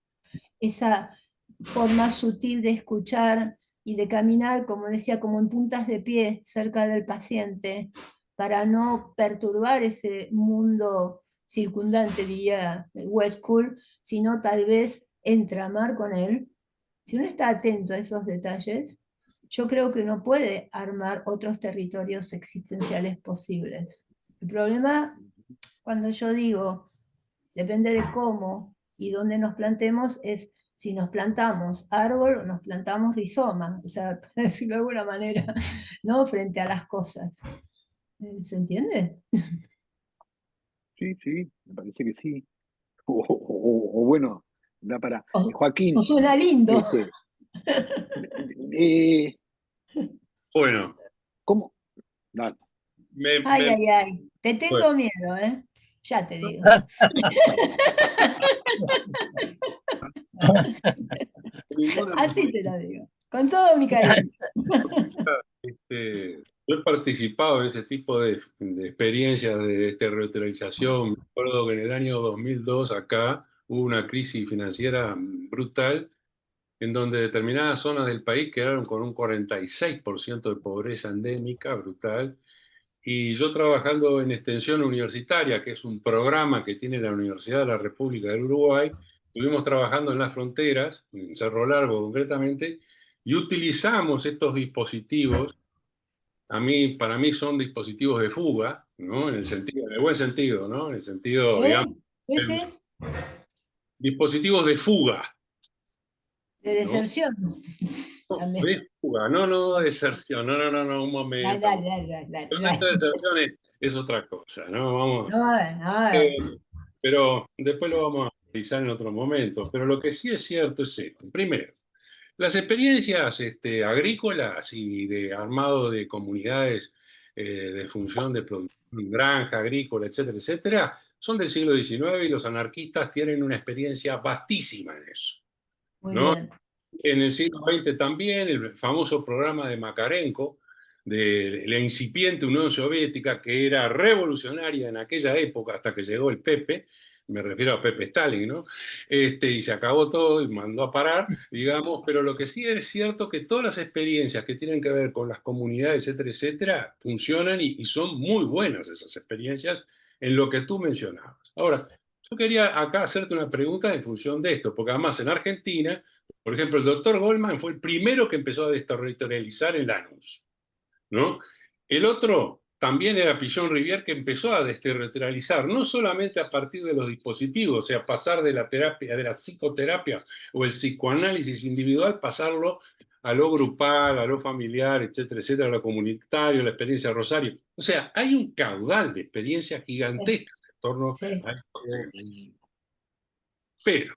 esa forma sutil de escuchar y de caminar, como decía, como en puntas de pie cerca del paciente, para no perturbar ese mundo circundante, diría Westcott, sino tal vez entramar con él. Si uno está atento a esos detalles, yo creo que uno puede armar otros territorios existenciales posibles. El problema, cuando yo digo, depende de cómo y dónde nos plantemos, es si nos plantamos árbol o nos plantamos rizoma, o sea, para decirlo de alguna manera, ¿no? Frente a las cosas. ¿Se entiende? Sí, sí, me parece que sí. O bueno, da para. Joaquín. O suena lindo. Bueno. ¿Cómo? No. Ay. Te tengo miedo, ¿eh? Ya te digo. Así te lo digo. Con todo mi cariño. Yo he participado en ese tipo de experiencias de territorialización. Me acuerdo que en el año 2002 acá hubo una crisis financiera brutal en donde determinadas zonas del país quedaron con un 46% de pobreza endémica brutal. Y yo trabajando en extensión universitaria, que es un programa que tiene la Universidad de la República del Uruguay, estuvimos trabajando en las fronteras, en Cerro Largo concretamente, y utilizamos estos dispositivos. Para mí son dispositivos de fuga, ¿no? En el sentido, en el buen sentido, ¿no? En el sentido, digamos, Ese dispositivos de fuga, de ¿no? deserción también. De fuga, no deserción, no, un Dale, momento. dale. El concepto de deserción es otra cosa, ¿no? Vamos, No, pero después lo vamos a analizar en otro momento. Pero lo que sí es cierto es esto. Primero, las experiencias agrícolas y de armado de comunidades de función de producción, granja, agrícola, etcétera, etcétera, son del siglo XIX y los anarquistas tienen una experiencia vastísima en eso, muy ¿no? bien. En el siglo XX también, el famoso programa de Makarenko, de la incipiente Unión Soviética, que era revolucionaria en aquella época hasta que llegó el Pepe, me refiero a Pepe Stalin, ¿no? Y se acabó todo y mandó a parar, digamos, pero lo que sí es cierto que todas las experiencias que tienen que ver con las comunidades, etcétera, etcétera, funcionan y son muy buenas esas experiencias en lo que tú mencionabas. Ahora, yo quería acá hacerte una pregunta en función de esto, porque además en Argentina, por ejemplo, el doctor Goldman fue el primero que empezó a desterritorializar en Lanús, ¿no? El otro también era Pillon Rivière, que empezó a desterritorializar, no solamente a partir de los dispositivos, o sea, pasar de la terapia, de la psicoterapia o el psicoanálisis individual, pasarlo a lo grupal, a lo familiar, etcétera, etcétera, a lo comunitario, la experiencia de Rosario. O sea, hay un caudal de experiencias gigantescas en torno a esto. Pero,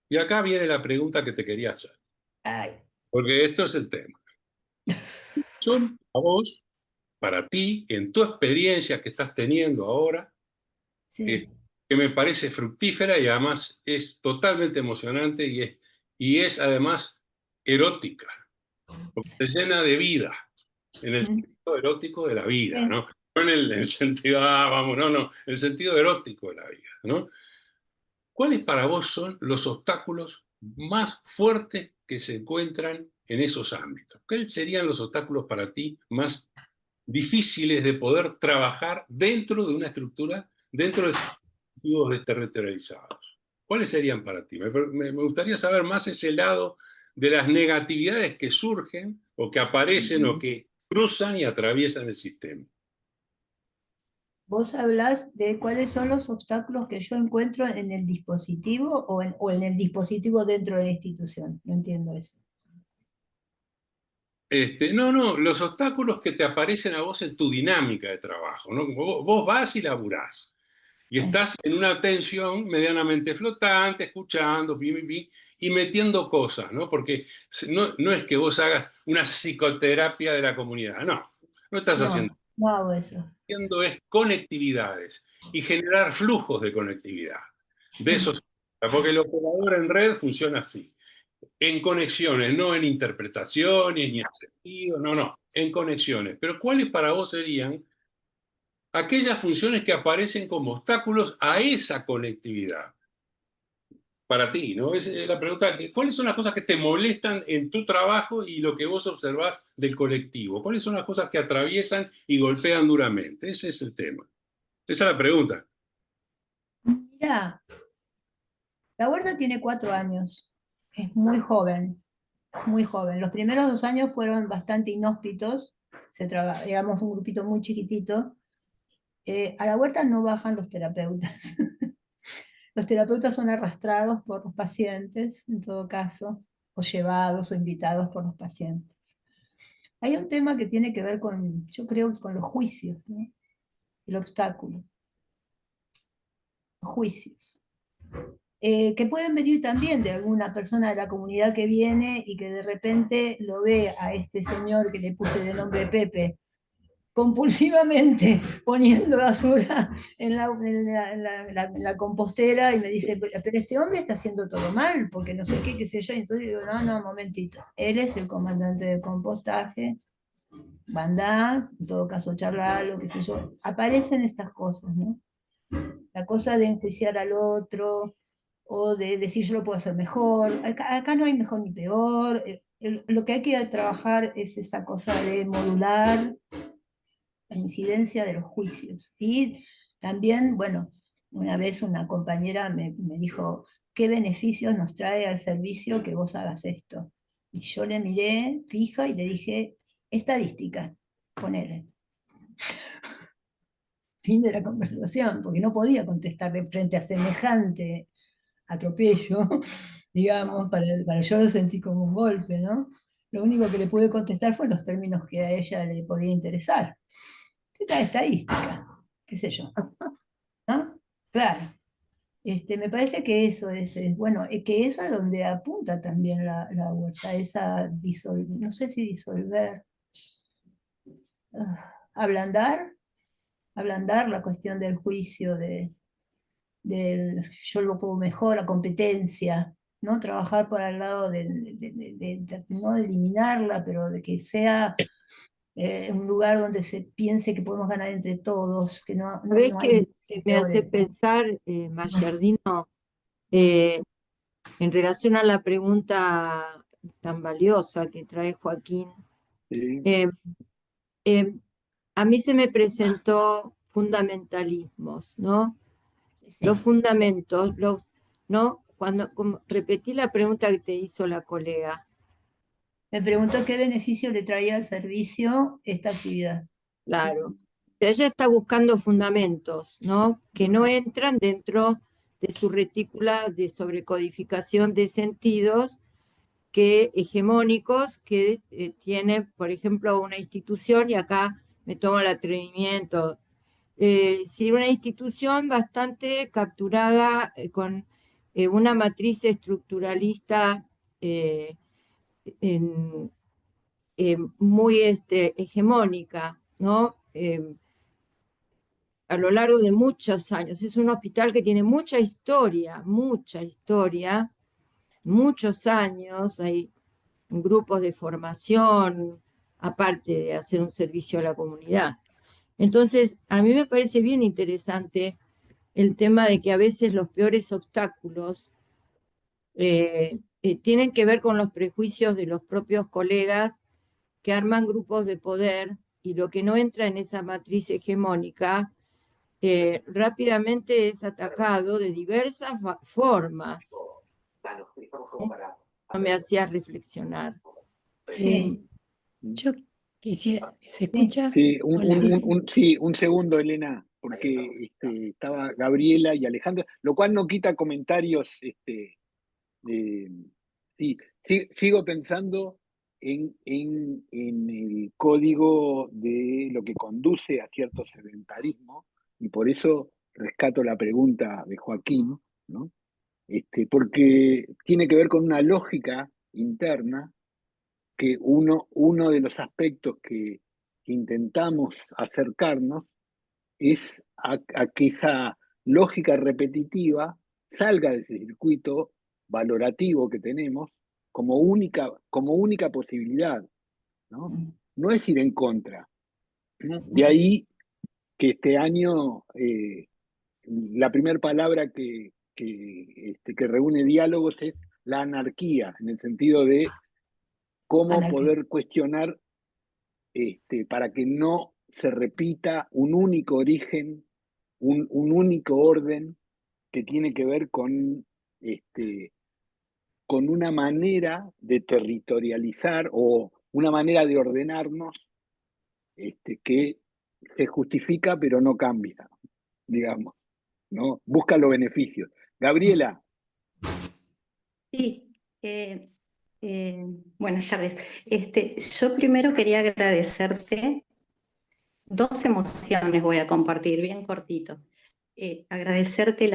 y acá viene la pregunta que te quería hacer, porque esto es el tema. Son a vos, para ti, en tu experiencia que estás teniendo ahora, que me parece fructífera y además es totalmente emocionante y es además erótica, porque te llena de vida, en el sentido erótico de la vida, ¿no? No en el sentido, vamos, no, en el sentido erótico de la vida, ¿no? ¿Cuáles para vos son los obstáculos más fuertes que se encuentran en esos ámbitos? ¿Cuáles serían los obstáculos para ti más difíciles de poder trabajar dentro de una estructura, dentro de dispositivos desterritorializados? ¿Cuáles serían para ti? Me gustaría saber más ese lado de las negatividades que surgen o que aparecen o que cruzan y atraviesan el sistema. Vos hablás de cuáles son los obstáculos que yo encuentro en el dispositivo o en el dispositivo dentro de la institución. No entiendo eso. No, los obstáculos que te aparecen a vos en tu dinámica de trabajo, ¿no? Vos vas y laburás, y estás en una tensión medianamente flotante, escuchando, y metiendo cosas, ¿no? Porque no es que vos hagas una psicoterapia de la comunidad, no estás haciendo. No hago eso. Haciendo es conectividades y generar flujos de conectividad. De eso se trata, porque el operador en red funciona así. En conexiones, no en interpretaciones ni en sentido, en conexiones. Pero ¿cuáles para vos serían aquellas funciones que aparecen como obstáculos a esa conectividad? Para ti, ¿no? Es la pregunta, ¿cuáles son las cosas que te molestan en tu trabajo y lo que vos observás del colectivo? ¿Cuáles son las cosas que atraviesan y golpean duramente? Ese es el tema. Esa es la pregunta. Mira, la Huerta tiene 4 años. Es muy joven, muy joven. Los primeros 2 años fueron bastante inhóspitos. Éramos un grupito muy chiquitito. A la Huerta no bajan los terapeutas. Los terapeutas son arrastrados por los pacientes, en todo caso, o llevados o invitados por los pacientes. Hay un tema que tiene que ver con, yo creo, con los juicios, ¿no? El obstáculo. Los juicios. Que pueden venir también de alguna persona de la comunidad que viene y que de repente lo ve a este señor que le puse de nombre Pepe, compulsivamente poniendo basura en la compostera y me dice, pero este hombre está haciendo todo mal, porque no sé qué sé yo. Y entonces digo, no, momentito, él es el comandante de compostaje mandá, en todo caso charlarlo, qué sé yo, aparecen estas cosas, ¿no? La cosa de enjuiciar al otro, o de decir yo lo puedo hacer mejor, acá no hay mejor ni peor, lo que hay que trabajar es esa cosa de modular la incidencia de los juicios. Y también, bueno, una vez una compañera me dijo, ¿qué beneficios nos trae al servicio que vos hagas esto? Y yo le miré fija y le dije, estadística, ponele. Fin de la conversación, porque no podía contestarle frente a semejante atropello, digamos, para yo lo sentí como un golpe, ¿no? Lo único que le pude contestar fue los términos que a ella le podía interesar. ¿Qué tal estadística? ¿Qué sé yo? ¿No? Claro. Me parece que eso bueno, que es a donde apunta también la huerta, esa no sé si disolver, ablandar la cuestión del juicio, del yo lo puedo mejor, la competencia, ¿no? Trabajar por el lado no de eliminarla, pero de que sea un lugar donde se piense que podemos ganar entre todos, que no ¿Sabés hay que me hace peores. pensar, Mayardino, en relación a la pregunta tan valiosa que trae Joaquín? Sí. A mí se me presentó fundamentalismos, ¿no? Sí. Los fundamentos, ¿no? Repetí la pregunta que te hizo la colega. Me preguntó qué beneficio le traía al servicio esta actividad. Claro. Ella está buscando fundamentos, ¿no? Que no entran dentro de su retícula de sobrecodificación de sentidos hegemónicos que tiene, por ejemplo, una institución, y acá me tomo el atrevimiento, si una institución bastante capturada con una matriz estructuralista en, muy hegemónica, ¿no? A lo largo de muchos años. Es un hospital que tiene mucha historia, muchos años, hay grupos de formación, aparte de hacer un servicio a la comunidad. Entonces, a mí me parece bien interesante el tema de que a veces los peores obstáculos tienen que ver con los prejuicios de los propios colegas que arman grupos de poder, y lo que no entra en esa matriz hegemónica rápidamente es atacado de diversas formas. No me hacía reflexionar. Sí. Yo quisiera, ¿se escucha? Sí, Hola. un segundo, Elena, porque estaba Gabriela y Alejandra, lo cual no quita comentarios. Sigo pensando en el código de lo que conduce a cierto sedentarismo, y por eso rescato la pregunta de Joaquín, ¿no? Porque tiene que ver con una lógica interna que uno de los aspectos que intentamos acercarnos es a que esa lógica repetitiva salga de ese circuito valorativo que tenemos como única posibilidad, ¿no? No es ir en contra, ¿no? De ahí que este año la primera palabra que reúne diálogos es la anarquía, en el sentido de cómo poder cuestionar para que no se repita un único origen, un único orden que tiene que ver con una manera de territorializar o una manera de ordenarnos que se justifica pero no cambia, digamos, ¿no? Busca los beneficios. Gabriela. Sí, buenas tardes. Yo primero quería agradecerte dos emociones, voy a compartir bien cortito. Agradecerte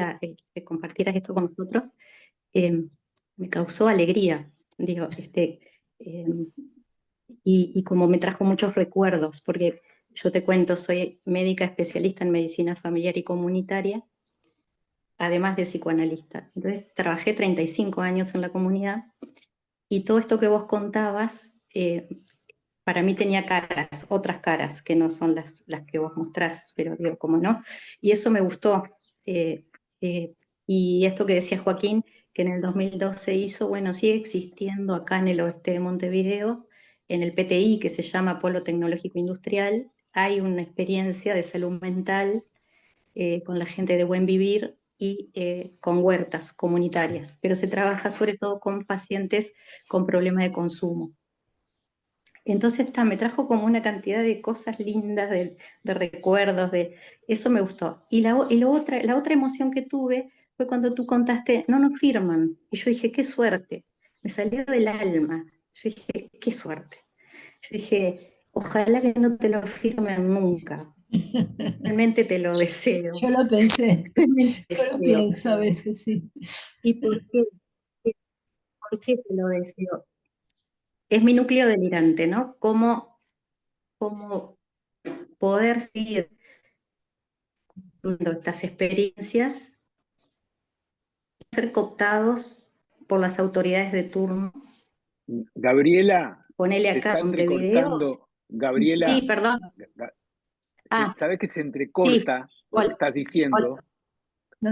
que compartieras esto con nosotros. Me causó alegría, digo, y como me trajo muchos recuerdos, porque yo te cuento, soy médica especialista en medicina familiar y comunitaria, además de psicoanalista. Entonces trabajé 35 años en la comunidad, y todo esto que vos contabas para mí tenía caras, otras caras, que no son las que vos mostrás, pero digo, como no. Y eso me gustó. Eh, eh, y esto que decía Joaquín, que en el 2002 se hizo, bueno, sigue existiendo acá en el oeste de Montevideo, en el PTI, que se llama Polo Tecnológico Industrial, hay una experiencia de salud mental con la gente de Buen Vivir y con huertas comunitarias, pero se trabaja sobre todo con pacientes con problemas de consumo. Entonces me trajo como una cantidad de cosas lindas, de recuerdos, eso me gustó. Y la otra emoción que tuve fue cuando tú contaste, no nos firman. Y yo dije, qué suerte. Me salió del alma. Yo dije, qué suerte. Yo dije, ojalá que no te lo firmen nunca. Realmente te lo deseo. Yo lo pensé, Realmente yo lo deseo. pienso a veces, sí. ¿Y por qué? ¿Por qué te lo deseo? Es mi núcleo delirante, ¿no? Cómo poder seguir viendo estas experiencias, ser cooptados por las autoridades de turno. Gabriela, Ponele se acá está Montevideo. entrecortando. Sí, Gabriela, perdón. ¿sabes que se Sí. entrecorta lo que Hola, estás diciendo? hola.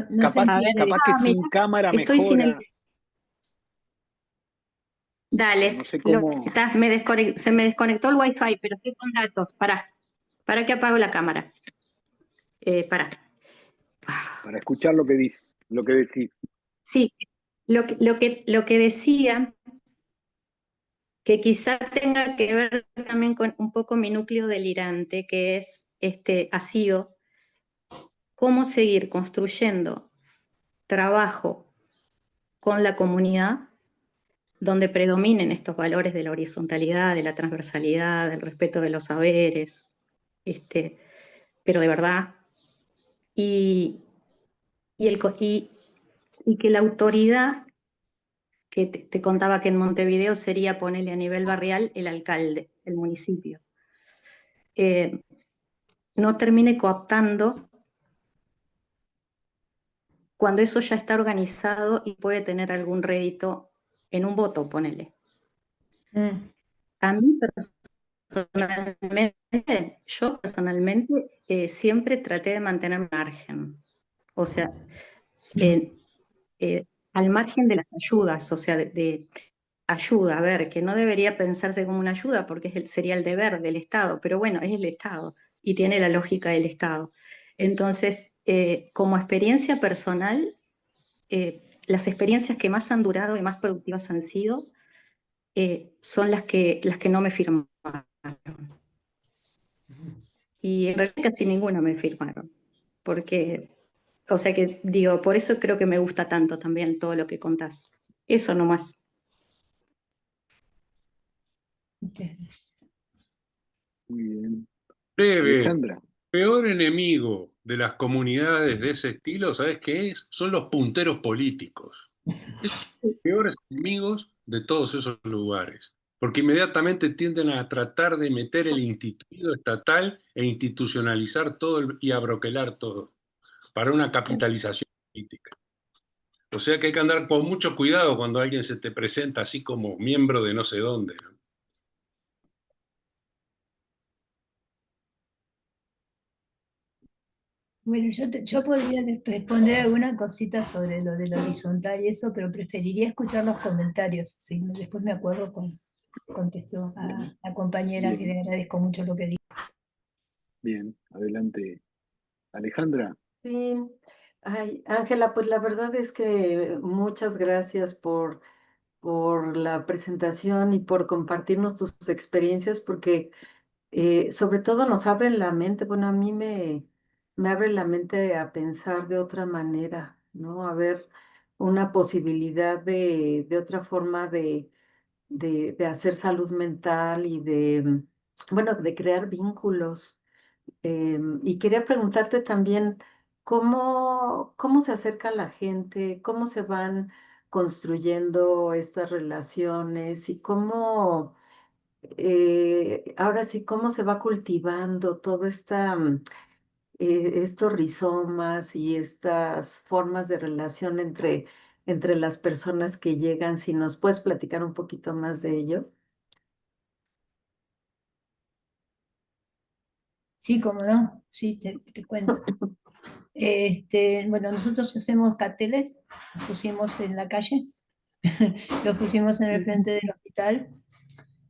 No se A ver, entiende. Capaz que mira, sin cámara estoy sin el... mejora, Dale, no sé cómo. se me desconectó el wifi, pero estoy con datos. Para que apago la cámara. Para. Para escuchar lo que dice, lo que decís. Sí, lo que decía, que quizá tenga que ver también con un poco mi núcleo delirante, que es, ha sido cómo seguir construyendo trabajo con la comunidad donde predominen estos valores de la horizontalidad, de la transversalidad, del respeto de los saberes, pero de verdad, y, y que la autoridad, que te contaba que en Montevideo sería ponerle a nivel barrial el alcalde, el municipio, no termine cooptando cuando eso ya está organizado y puede tener algún rédito en un voto, ponele. A mí personalmente, yo personalmente siempre traté de mantener margen, o sea, al margen de las ayudas, o sea, de ayuda, a ver, que no debería pensarse como una ayuda porque sería el deber del Estado, pero bueno, es el Estado y tiene la lógica del Estado. Entonces, como experiencia personal, las experiencias que más han durado y más productivas han sido son las que no me firmaron. Y en realidad casi ninguna me firmaron. Porque, o sea que digo, por eso creo que me gusta tanto también todo lo que contás. Eso nomás. Muy bien. Breve, Alejandra. peor enemigo de las comunidades de ese estilo, ¿sabes qué es? Son los punteros políticos. Es los peores enemigos de todos esos lugares, porque inmediatamente tienden a tratar de meter el instituido estatal e institucionalizar todo y abroquelar todo para una capitalización política. O sea que hay que andar con mucho cuidado cuando alguien se te presenta así como miembro de no sé dónde, ¿no? Bueno, yo podría responder alguna cosita sobre lo del horizontal y eso, pero preferiría escuchar los comentarios. Sí, después me acuerdo contestó a la compañera que Bien, le agradezco mucho lo que dijo. bien, adelante. Alejandra. Sí, ay, Ángela, pues la verdad es que muchas gracias por la presentación y por compartirnos tus experiencias, porque sobre todo nos abren la mente, bueno, a mí me abre la mente a pensar de otra manera, ¿no? A ver una posibilidad de otra forma de hacer salud mental y bueno, de crear vínculos. Y quería preguntarte también, ¿cómo se acerca la gente? ¿Cómo se van construyendo estas relaciones? Y ahora sí, cómo se va cultivando todo estos rizomas y estas formas de relación entre las personas que llegan? Si nos puedes platicar un poquito más de ello. Sí, cómo no, sí, te cuento. Bueno, nosotros hacemos carteles, los pusimos en la calle, los pusimos en el frente del hospital,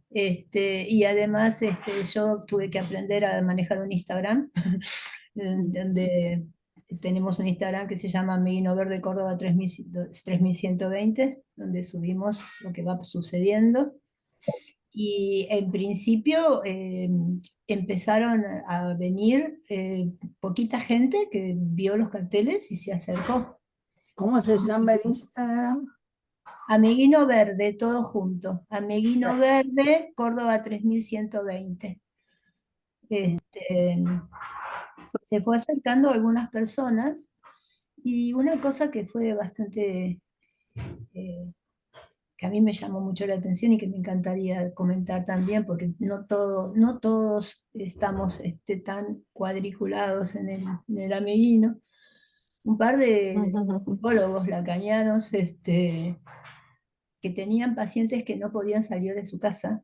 y además yo tuve que aprender a manejar un Instagram, donde tenemos un Instagram que se llama Meguino Verde Córdoba 3120, donde subimos lo que va sucediendo. Y en principio empezaron a venir poquita gente que vio los carteles y se acercó. ¿Cómo se llama el Instagram? Ameguino Verde, todo junto. Ameguino Verde, Córdoba 3120. Se fue acercando algunas personas y una cosa que fue bastante, que a mí me llamó mucho la atención y que me encantaría comentar también, porque no todos estamos tan cuadriculados en el Ameguino. Un par de psicólogos lacanianos que tenían pacientes que no podían salir de su casa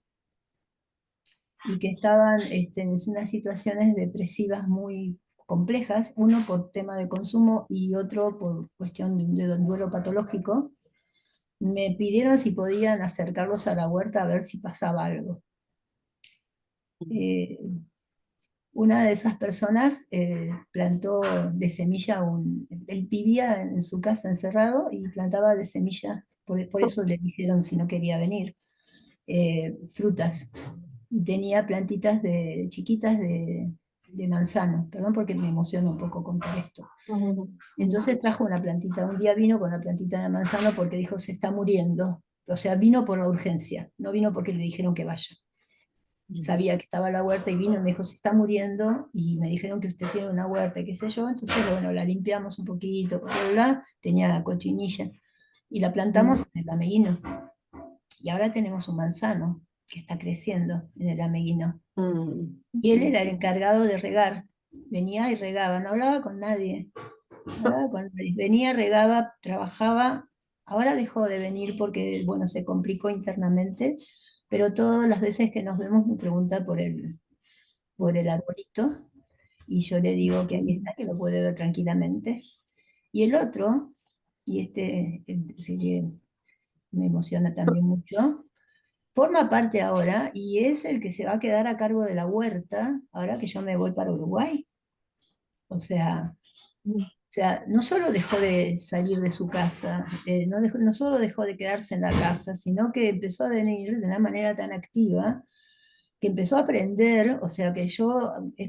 y que estaban en unas situaciones depresivas muy complejas, uno por tema de consumo y otro por cuestión de duelo patológico, me pidieron si podían acercarlos a la huerta a ver si pasaba algo. Una de esas personas plantó de semilla, él vivía en su casa encerrado y plantaba de semilla, por eso le dijeron si no quería venir, frutas. Y tenía plantitas chiquitas de manzano, perdón porque me emociono un poco contar esto. Entonces trajo una plantita, un día vino con la plantita de manzano porque dijo se está muriendo, o sea, vino por la urgencia, no vino porque le dijeron que vaya. Sabía que estaba la huerta y vino y me dijo se está muriendo y me dijeron que usted tiene una huerta, qué sé yo, entonces bueno, la limpiamos un poquito, tenía cochinilla y la plantamos en el Ameguino. Y ahora tenemos un manzano que está creciendo en el Ameguino. Y él era el encargado de regar. Venía y regaba, no hablaba con nadie. Venía, regaba, trabajaba. Ahora dejó de venir porque, bueno, se complicó internamente, pero todas las veces que nos vemos me pregunta por el arbolito y yo le digo que ahí está, que lo puede ver tranquilamente. Y el otro, y sí que me emociona también mucho, forma parte ahora y es el que se va a quedar a cargo de la huerta ahora que yo me voy para Uruguay. O sea, no solo dejó de salir de su casa, no solo dejó de quedarse en la casa, sino que empezó a venir de una manera tan activa que empezó a aprender, o sea que es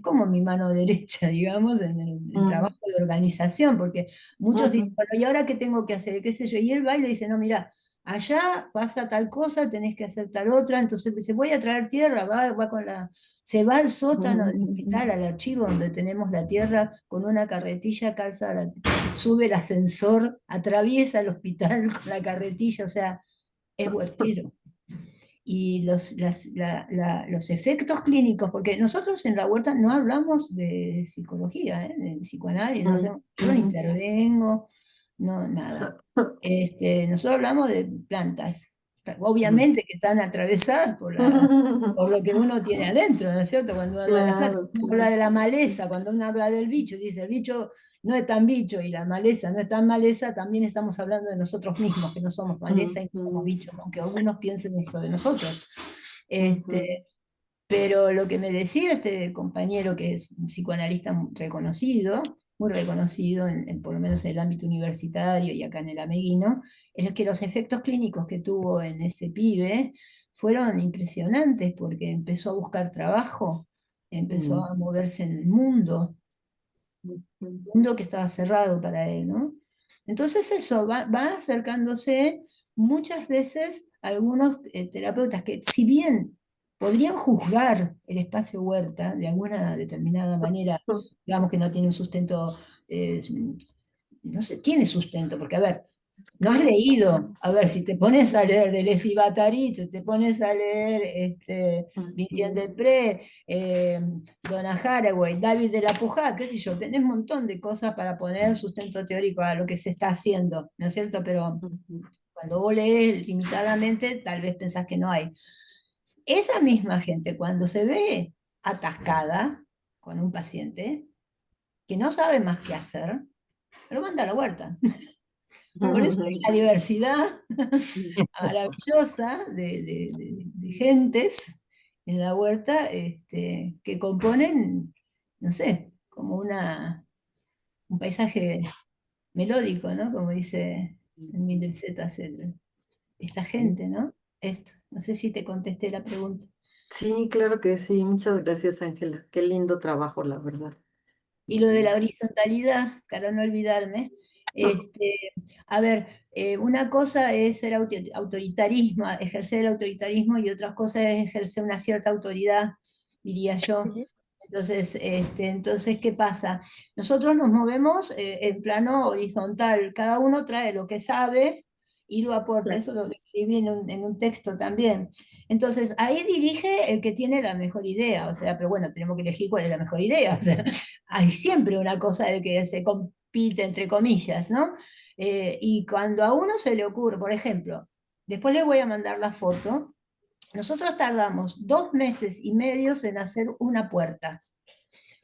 como mi mano derecha, digamos, en el trabajo de organización, porque muchos dicen, bueno, ¿y ahora qué tengo que hacer? ¿Qué sé yo? Y él va y le dice, no, mira, allá pasa tal cosa, tenés que hacer tal otra, entonces dice, voy a traer tierra, se va al sótano del hospital, al archivo donde tenemos la tierra, con una carretilla, sube el ascensor, atraviesa el hospital con la carretilla, o sea, es huertero. Y los efectos clínicos, porque nosotros en la huerta no hablamos de psicología, de psicoanálisis, yo no intervengo, no, nada. Nosotros hablamos de plantas, obviamente que están atravesadas por lo que uno tiene adentro, ¿no es cierto? Cuando uno habla de las plantas, uno habla de la maleza, cuando uno habla del bicho, dice el bicho no es tan bicho y la maleza no es tan maleza, también estamos hablando de nosotros mismos, que no somos maleza y no somos bichos, aunque algunos piensen eso de nosotros. Pero lo que me decía este compañero, que es un psicoanalista muy reconocido, por lo menos en el ámbito universitario y acá en el Ameguino, es que los efectos clínicos que tuvo en ese pibe fueron impresionantes, porque empezó a buscar trabajo, empezó a moverse en el mundo que estaba cerrado para él, ¿no? Entonces eso va acercándose muchas veces a algunos terapeutas que, si bien podrían juzgar el espacio huerta de alguna determinada manera, digamos que no tiene un sustento, no sé, tiene sustento, porque a ver, no has leído, a ver, si te pones a leer de Lesi Batari, te pones a leer Vincent del Pré, Donna Haraway, David de la Pujá, qué sé yo, tenés un montón de cosas para poner sustento teórico a lo que se está haciendo, ¿no es cierto? Pero cuando vos lees limitadamente, tal vez pensás que no hay. Esa misma gente, cuando se ve atascada, con un paciente que no sabe más qué hacer, lo manda a la huerta. Por eso hay una diversidad maravillosa de gentes en la huerta que componen, no sé, como un paisaje melódico, ¿no? Como dice en Mindel Zetas, esta gente, ¿no? Esto. No sé si te contesté la pregunta. Sí, claro que sí. Muchas gracias, Ángela. Qué lindo trabajo, la verdad. Y lo de la horizontalidad, para no olvidarme, a ver, una cosa es el autoritarismo, ejercer el autoritarismo, y otra cosa es ejercer una cierta autoridad, diría yo. Entonces, ¿qué pasa? Nosotros nos movemos en plano horizontal, cada uno trae lo que sabe y lo aporta, eso lo escribí en un texto también. Entonces, ahí dirige el que tiene la mejor idea, o sea, pero bueno, tenemos que elegir cuál es la mejor idea, o sea, hay siempre una cosa de que se compite entre comillas, ¿no? Y cuando a uno se le ocurre, por ejemplo, después les voy a mandar la foto, nosotros tardamos 2 meses y medio en hacer una puerta,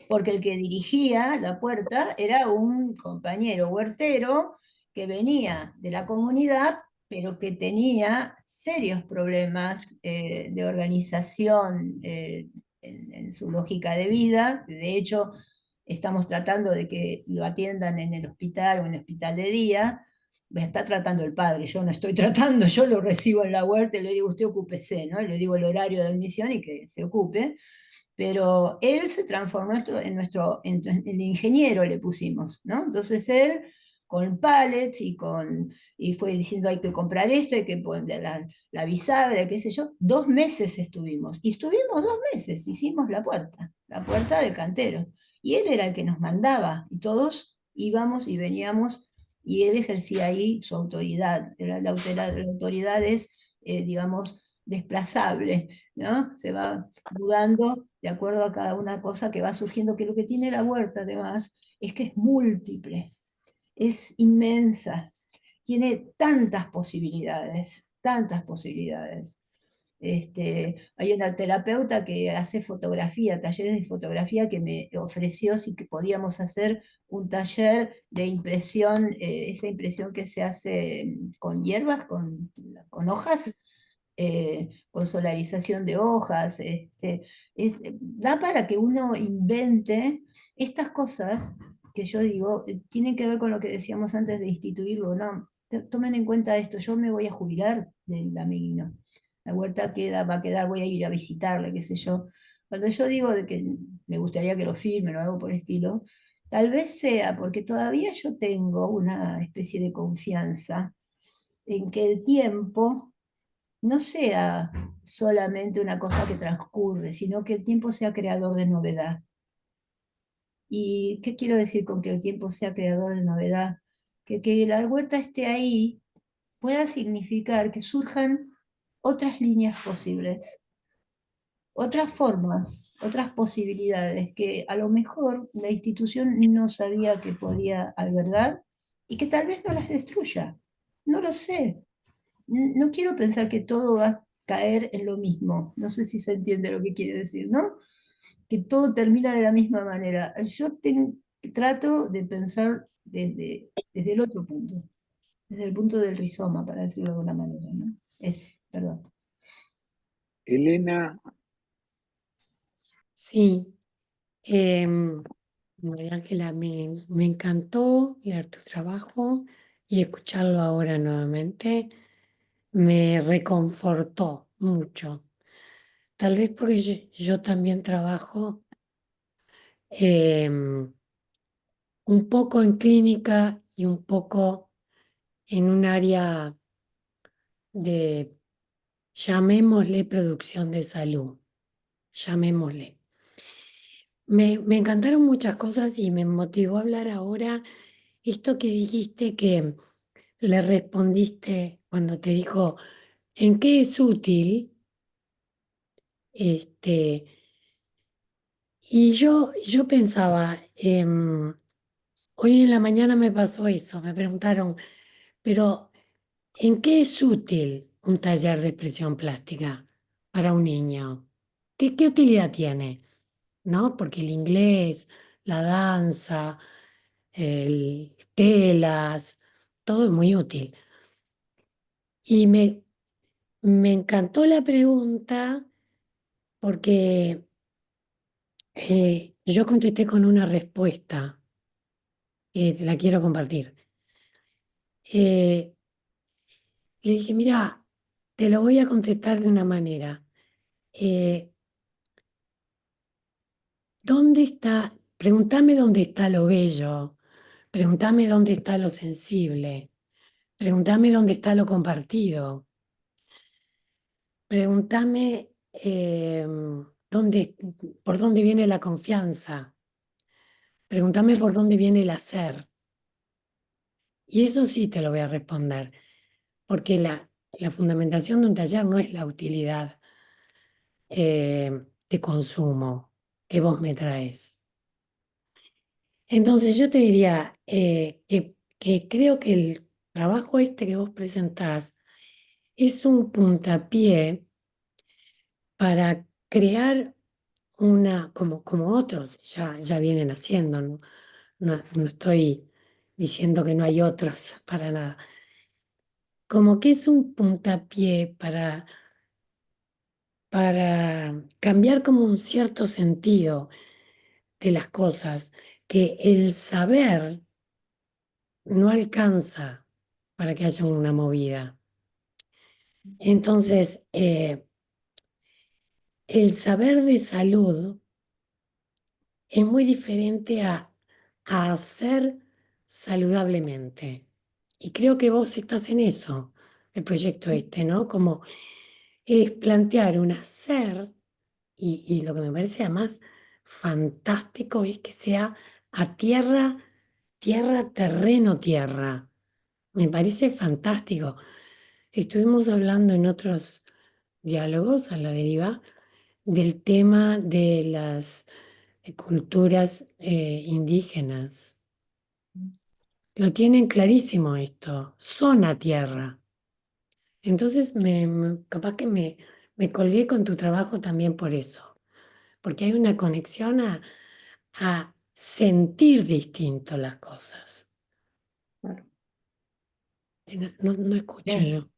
porque el que dirigía la puerta era un compañero huertero que venía de la comunidad, pero que tenía serios problemas de organización en su lógica de vida. De hecho, estamos tratando de que lo atiendan en el hospital o en el hospital de día. Me está tratando el padre, yo no estoy tratando, yo lo recibo en la huerta y le digo, usted ocúpese, ¿no? Le digo el horario de admisión y que se ocupe. Pero él se transformó en el ingeniero, le pusimos, ¿no? Entonces él con pallets y fue diciendo hay que comprar esto, hay que poner la bisagra, qué sé yo. 2 meses estuvimos, y estuvimos 2 meses, hicimos la puerta del cantero. Y él era el que nos mandaba, y todos íbamos y veníamos, y él ejercía ahí su autoridad. La autoridad es, digamos, desplazable, ¿no? Se va mudando de acuerdo a cada una cosa que va surgiendo, que lo que tiene la huerta además es que es múltiple, es inmensa, tiene tantas posibilidades, tantas posibilidades. Hay una terapeuta que hace fotografía, talleres de fotografía, que me ofreció si que podíamos hacer un taller de impresión, esa impresión que se hace con hierbas, con hojas, con solarización de hojas. Da para que uno invente estas cosas que yo digo, tienen que ver con lo que decíamos antes de instituirlo, ¿no? Tomen en cuenta esto, yo me voy a jubilar del amiguino. La huerta va a quedar, voy a ir a visitarle, qué sé yo. Cuando yo digo de que me gustaría que lo firmen o algo por el estilo, tal vez sea porque todavía yo tengo una especie de confianza en que el tiempo no sea solamente una cosa que transcurre, sino que el tiempo sea creador de novedad. ¿Y qué quiero decir con que el tiempo sea creador de novedad? Que la huerta esté ahí pueda significar que surjan otras líneas posibles, otras formas, otras posibilidades que a lo mejor la institución no sabía que podía albergar y que tal vez no las destruya. No lo sé. No quiero pensar que todo va a caer en lo mismo. No sé si se entiende lo que quiere decir, ¿no? Que todo termina de la misma manera. Yo trato de pensar desde el otro punto, desde el punto del rizoma, para decirlo de alguna manera, ¿no? Perdón. Elena. Sí, María Ángela, me encantó leer tu trabajo y escucharlo ahora nuevamente. Me reconfortó mucho. Tal vez porque yo también trabajo un poco en clínica y un poco en un área de, llamémosle, producción de salud, llamémosle. Me encantaron muchas cosas y me motivó a hablar ahora esto que dijiste, que le respondiste cuando te dijo, ¿en qué es útil? Y yo pensaba, hoy en la mañana me pasó eso, me preguntaron, pero ¿en qué es útil un taller de expresión plástica para un niño? ¿Qué utilidad tiene? ¿no? Porque el inglés, la danza, el telas, todo es muy útil. Y me encantó la pregunta porque yo contesté con una respuesta y la quiero compartir. Eh, Le dije, mira, te lo voy a contestar de una manera. Eh, ¿Dónde está? Pregúntame dónde está lo bello, pregúntame dónde está lo sensible, pregúntame dónde está lo compartido, pregúntame por dónde viene la confianza, pregúntame por dónde viene el hacer. Y eso sí te lo voy a responder, porque la fundamentación de un taller no es la utilidad de consumo que vos me traes. Entonces yo te diría que creo que el trabajo este que vos presentás es un puntapié para crear como otros ya vienen haciendo, ¿no? No estoy diciendo que no hay otros para nada. Como que es un puntapié para cambiar como un cierto sentido de las cosas, que el saber no alcanza para que haya una movida. Entonces, el saber de salud es muy diferente a hacer saludablemente. Y creo que vos estás en eso, el proyecto este, ¿no? Como es plantear un hacer, y lo que me parece además fantástico es que sea a tierra, tierra, terreno, tierra. Me parece fantástico. Estuvimos hablando en otros diálogos a la deriva del tema de las culturas indígenas. Lo tienen clarísimo esto, zona tierra. Entonces, capaz que me colgué con tu trabajo también por eso, porque hay una conexión a sentir distinto las cosas. No escucho Bien. yo.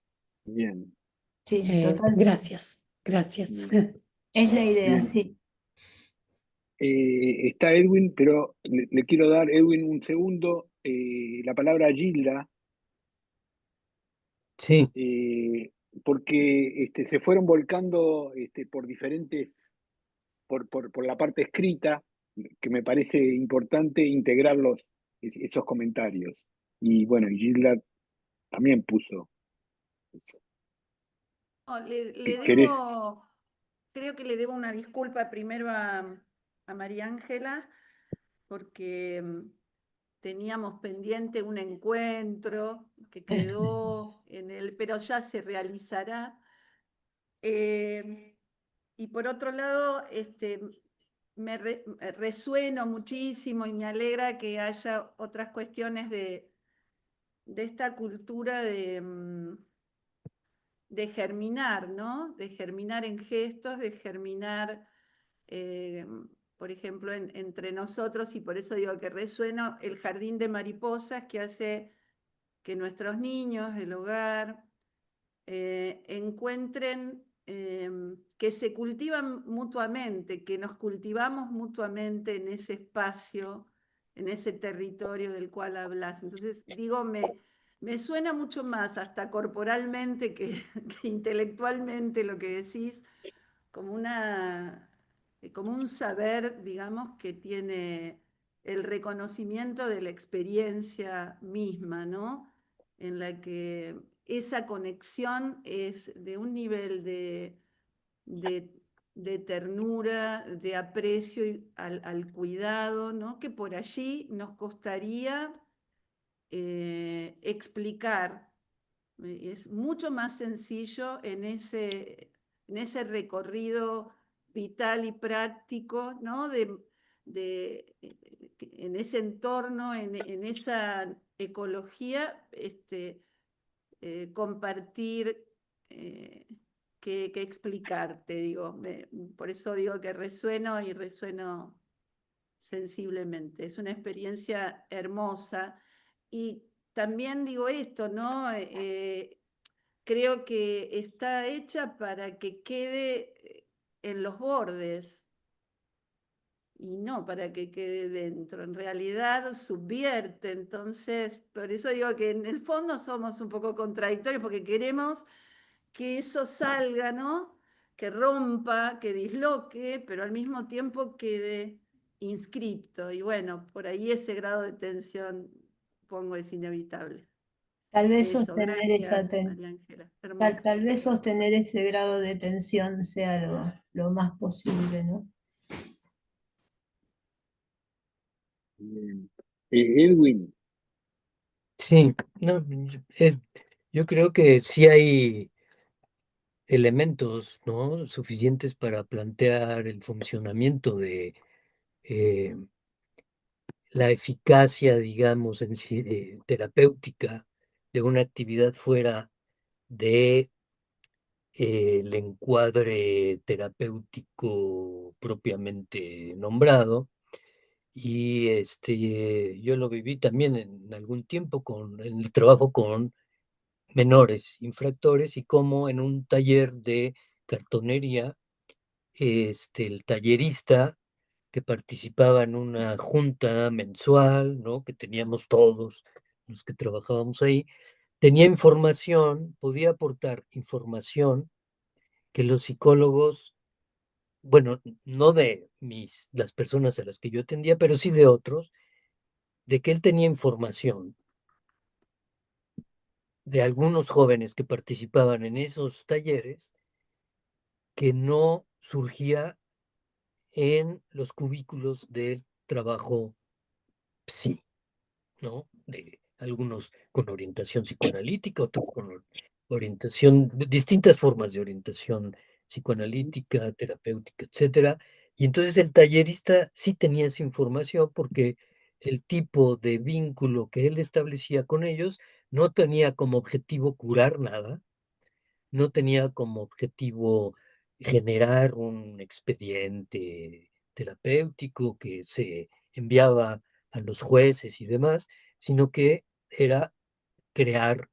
Bien. Sí, totalmente. Gracias, gracias. Bien. Es la idea, Bien. sí. Está Edwin, pero le quiero dar, Edwin, un segundo, la palabra a Gilda, Sí, porque se fueron volcando por diferentes, por la parte escrita, que me parece importante integrar esos comentarios. Y bueno, y Gilda también puso. No, le ¿Querés? debo, creo que le debo una disculpa primero a María Ángela, porque teníamos pendiente un encuentro que quedó en él, pero ya se realizará. Y por otro lado, me resueno muchísimo y me alegra que haya otras cuestiones de esta cultura de germinar, ¿no? De germinar en gestos, de germinar, por ejemplo, entre nosotros, y por eso digo que resueno el jardín de mariposas que hace que nuestros niños del hogar encuentren que se cultivan mutuamente, que nos cultivamos mutuamente en ese espacio, en ese territorio del cual hablas. Entonces, digo, me suena mucho más, hasta corporalmente que intelectualmente, lo que decís, como como un saber, digamos, que tiene el reconocimiento de la experiencia misma, ¿no? En la que esa conexión es de un nivel de ternura, de aprecio al cuidado, ¿no? Que por allí nos costaría explicar. Es mucho más sencillo en ese recorrido vital y práctico, ¿no? En ese entorno, en esa ecología, compartir que explicarte, digo. Por eso digo que resueno y resueno sensiblemente. Es una experiencia hermosa. Y también digo esto, ¿no? Creo que está hecha para que quede en los bordes y no para que quede dentro. En realidad subvierte. Entonces, por eso digo que en el fondo somos un poco contradictorios porque queremos que eso salga, ¿no? Que rompa, que disloque, pero al mismo tiempo quede inscripto. Y bueno, por ahí ese grado de tensión, pongo, es inevitable. Tal vez Eso, sostener esa gracias, tensión. María Ángela. Hermoso. Tal vez sostener ese grado de tensión sea lo más posible, ¿no? Bien. Edwin, Sí, no, yo creo que sí hay elementos, ¿no? Suficientes para plantear el funcionamiento de eh, la eficacia, digamos, en sí, terapéutica de una actividad fuera de el encuadre terapéutico propiamente nombrado. Y yo lo viví también en algún tiempo en el trabajo con menores infractores y como en un taller de cartonería, el tallerista que participaba en una junta mensual, ¿no? Que teníamos todos los que trabajábamos ahí, tenía información, podía aportar información que los psicólogos, bueno, no de las personas a las que yo atendía, pero sí de otros, de que él tenía información de algunos jóvenes que participaban en esos talleres que no surgía en los cubículos del trabajo psi, ¿no? De algunos con orientación psicoanalítica, otros con orientación, distintas formas de orientación psicoanalítica, terapéutica, etcétera. Y entonces el tallerista sí tenía esa información porque el tipo de vínculo que él establecía con ellos no tenía como objetivo curar nada, no tenía como objetivo generar un expediente terapéutico que se enviaba a los jueces y demás, sino que era crear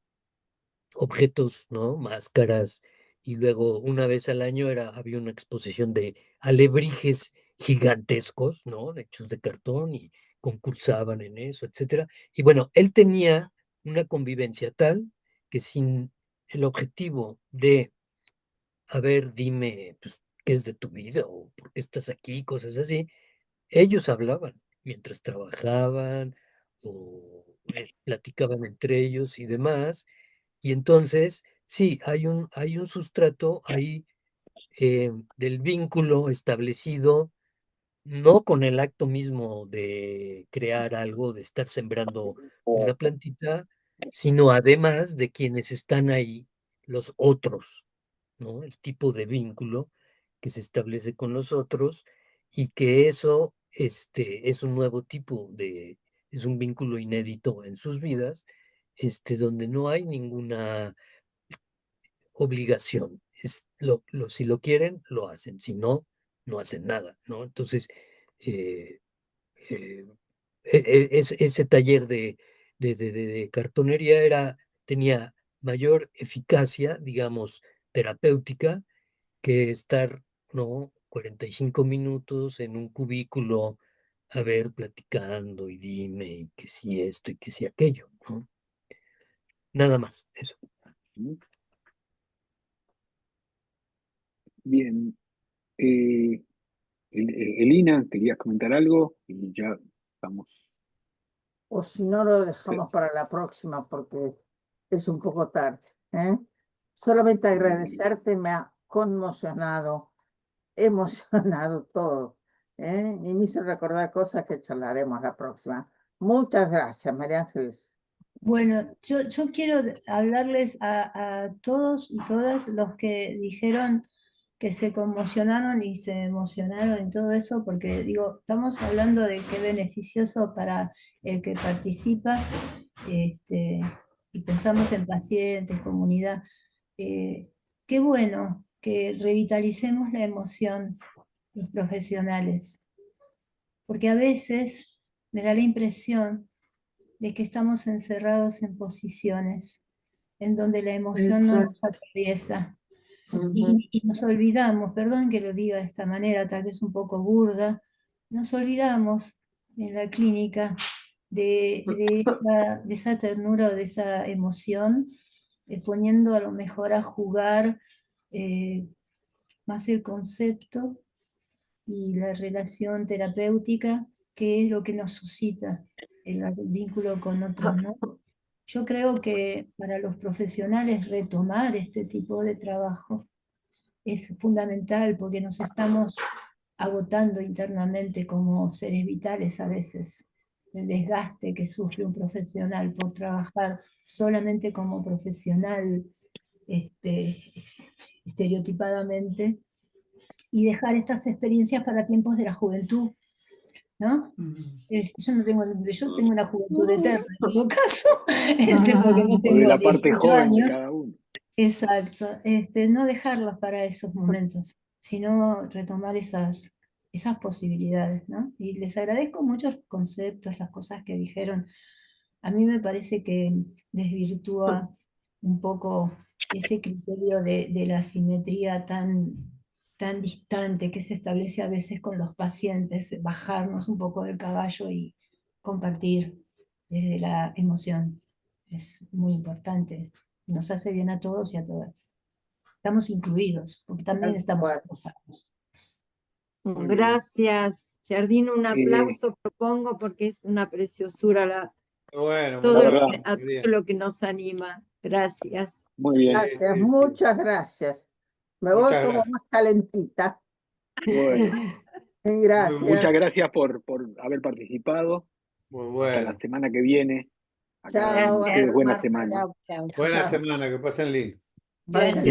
objetos, ¿no? Máscaras, y luego una vez al año había una exposición de alebrijes gigantescos, ¿no? Hechos de cartón y concursaban en eso, etcétera. Y bueno, él tenía una convivencia tal que sin el objetivo de, a ver, dime, pues, qué es de tu vida o por qué estás aquí, cosas así, ellos hablaban mientras trabajaban o platicaban entre ellos y demás. Y entonces, sí, hay un sustrato ahí del vínculo establecido, no con el acto mismo de crear algo, de estar sembrando una plantita, sino además de quienes están ahí, los otros, ¿no? El tipo de vínculo que se establece con los otros y que eso es un nuevo tipo es un vínculo inédito en sus vidas, donde no hay ninguna obligación. Si lo quieren, lo hacen, si no, no hacen nada, ¿no? Entonces, eh, eh, ese taller de cartonería tenía mayor eficacia, digamos, terapéutica, que estar, ¿no? 45 minutos en un cubículo, a ver, platicando y dime y que si esto y que si aquello, ¿no? Nada más, eso. bien. Elina, ¿querías comentar algo? Y ya estamos. O si no, lo dejamos para la próxima porque es un poco tarde, ¿eh? Solamente agradecerte, me ha conmocionado, emocionado todo, ¿eh? Y me hizo recordar cosas que charlaremos la próxima. Muchas gracias, María Ángeles. Bueno, yo quiero hablarles a todos y todas los que dijeron que se conmocionaron y se emocionaron y todo eso, porque digo, estamos hablando de qué beneficioso para el que participa, y pensamos en pacientes, comunidad. Qué bueno que revitalicemos la emoción, los profesionales, porque a veces me da la impresión de que estamos encerrados en posiciones en donde la emoción no nos Exacto. atraviesa. Ujú. Y nos olvidamos, perdón que lo diga de esta manera, tal vez un poco burda, nos olvidamos en la clínica de esa ternura o de esa emoción, poniendo a lo mejor a jugar más el concepto y la relación terapéutica, que es lo que nos suscita el vínculo con otros, ¿no? Yo creo que para los profesionales retomar este tipo de trabajo es fundamental porque nos estamos agotando internamente como seres vitales a veces. El desgaste que sufre un profesional por trabajar solamente como profesional estereotipadamente y dejar estas experiencias para tiempos de la juventud, ¿no? Yo tengo una juventud eterna en todo caso, porque no O de tengo la parte 18 joven de años. cada uno. Exacto, no dejarlos para esos momentos, sino retomar esas posibilidades, ¿no? Y les agradezco muchos conceptos, las cosas que dijeron. A mí me parece que desvirtúa un poco ese criterio de la simetría tan distante que se establece a veces con los pacientes, bajarnos un poco del caballo y compartir desde la emoción. Es muy importante. Nos hace bien a todos y a todas. Estamos incluidos, porque también estamos atrasados. Muy bien. Gracias, Jardín, un aplauso propongo porque es una preciosura Bueno, todo muy a todo lo que nos anima. Gracias. Muy bien. Gracias, muchas gracias. Me voy Muchas como gracias. más calentita. Bueno, Gracias. muchas gracias por haber participado. Muy Hasta la bueno. semana que viene. A cada uno de Chao, ustedes, hasta buena Marta. semana. Chau. Buena Chao. semana, que pasen lindo. Gracias.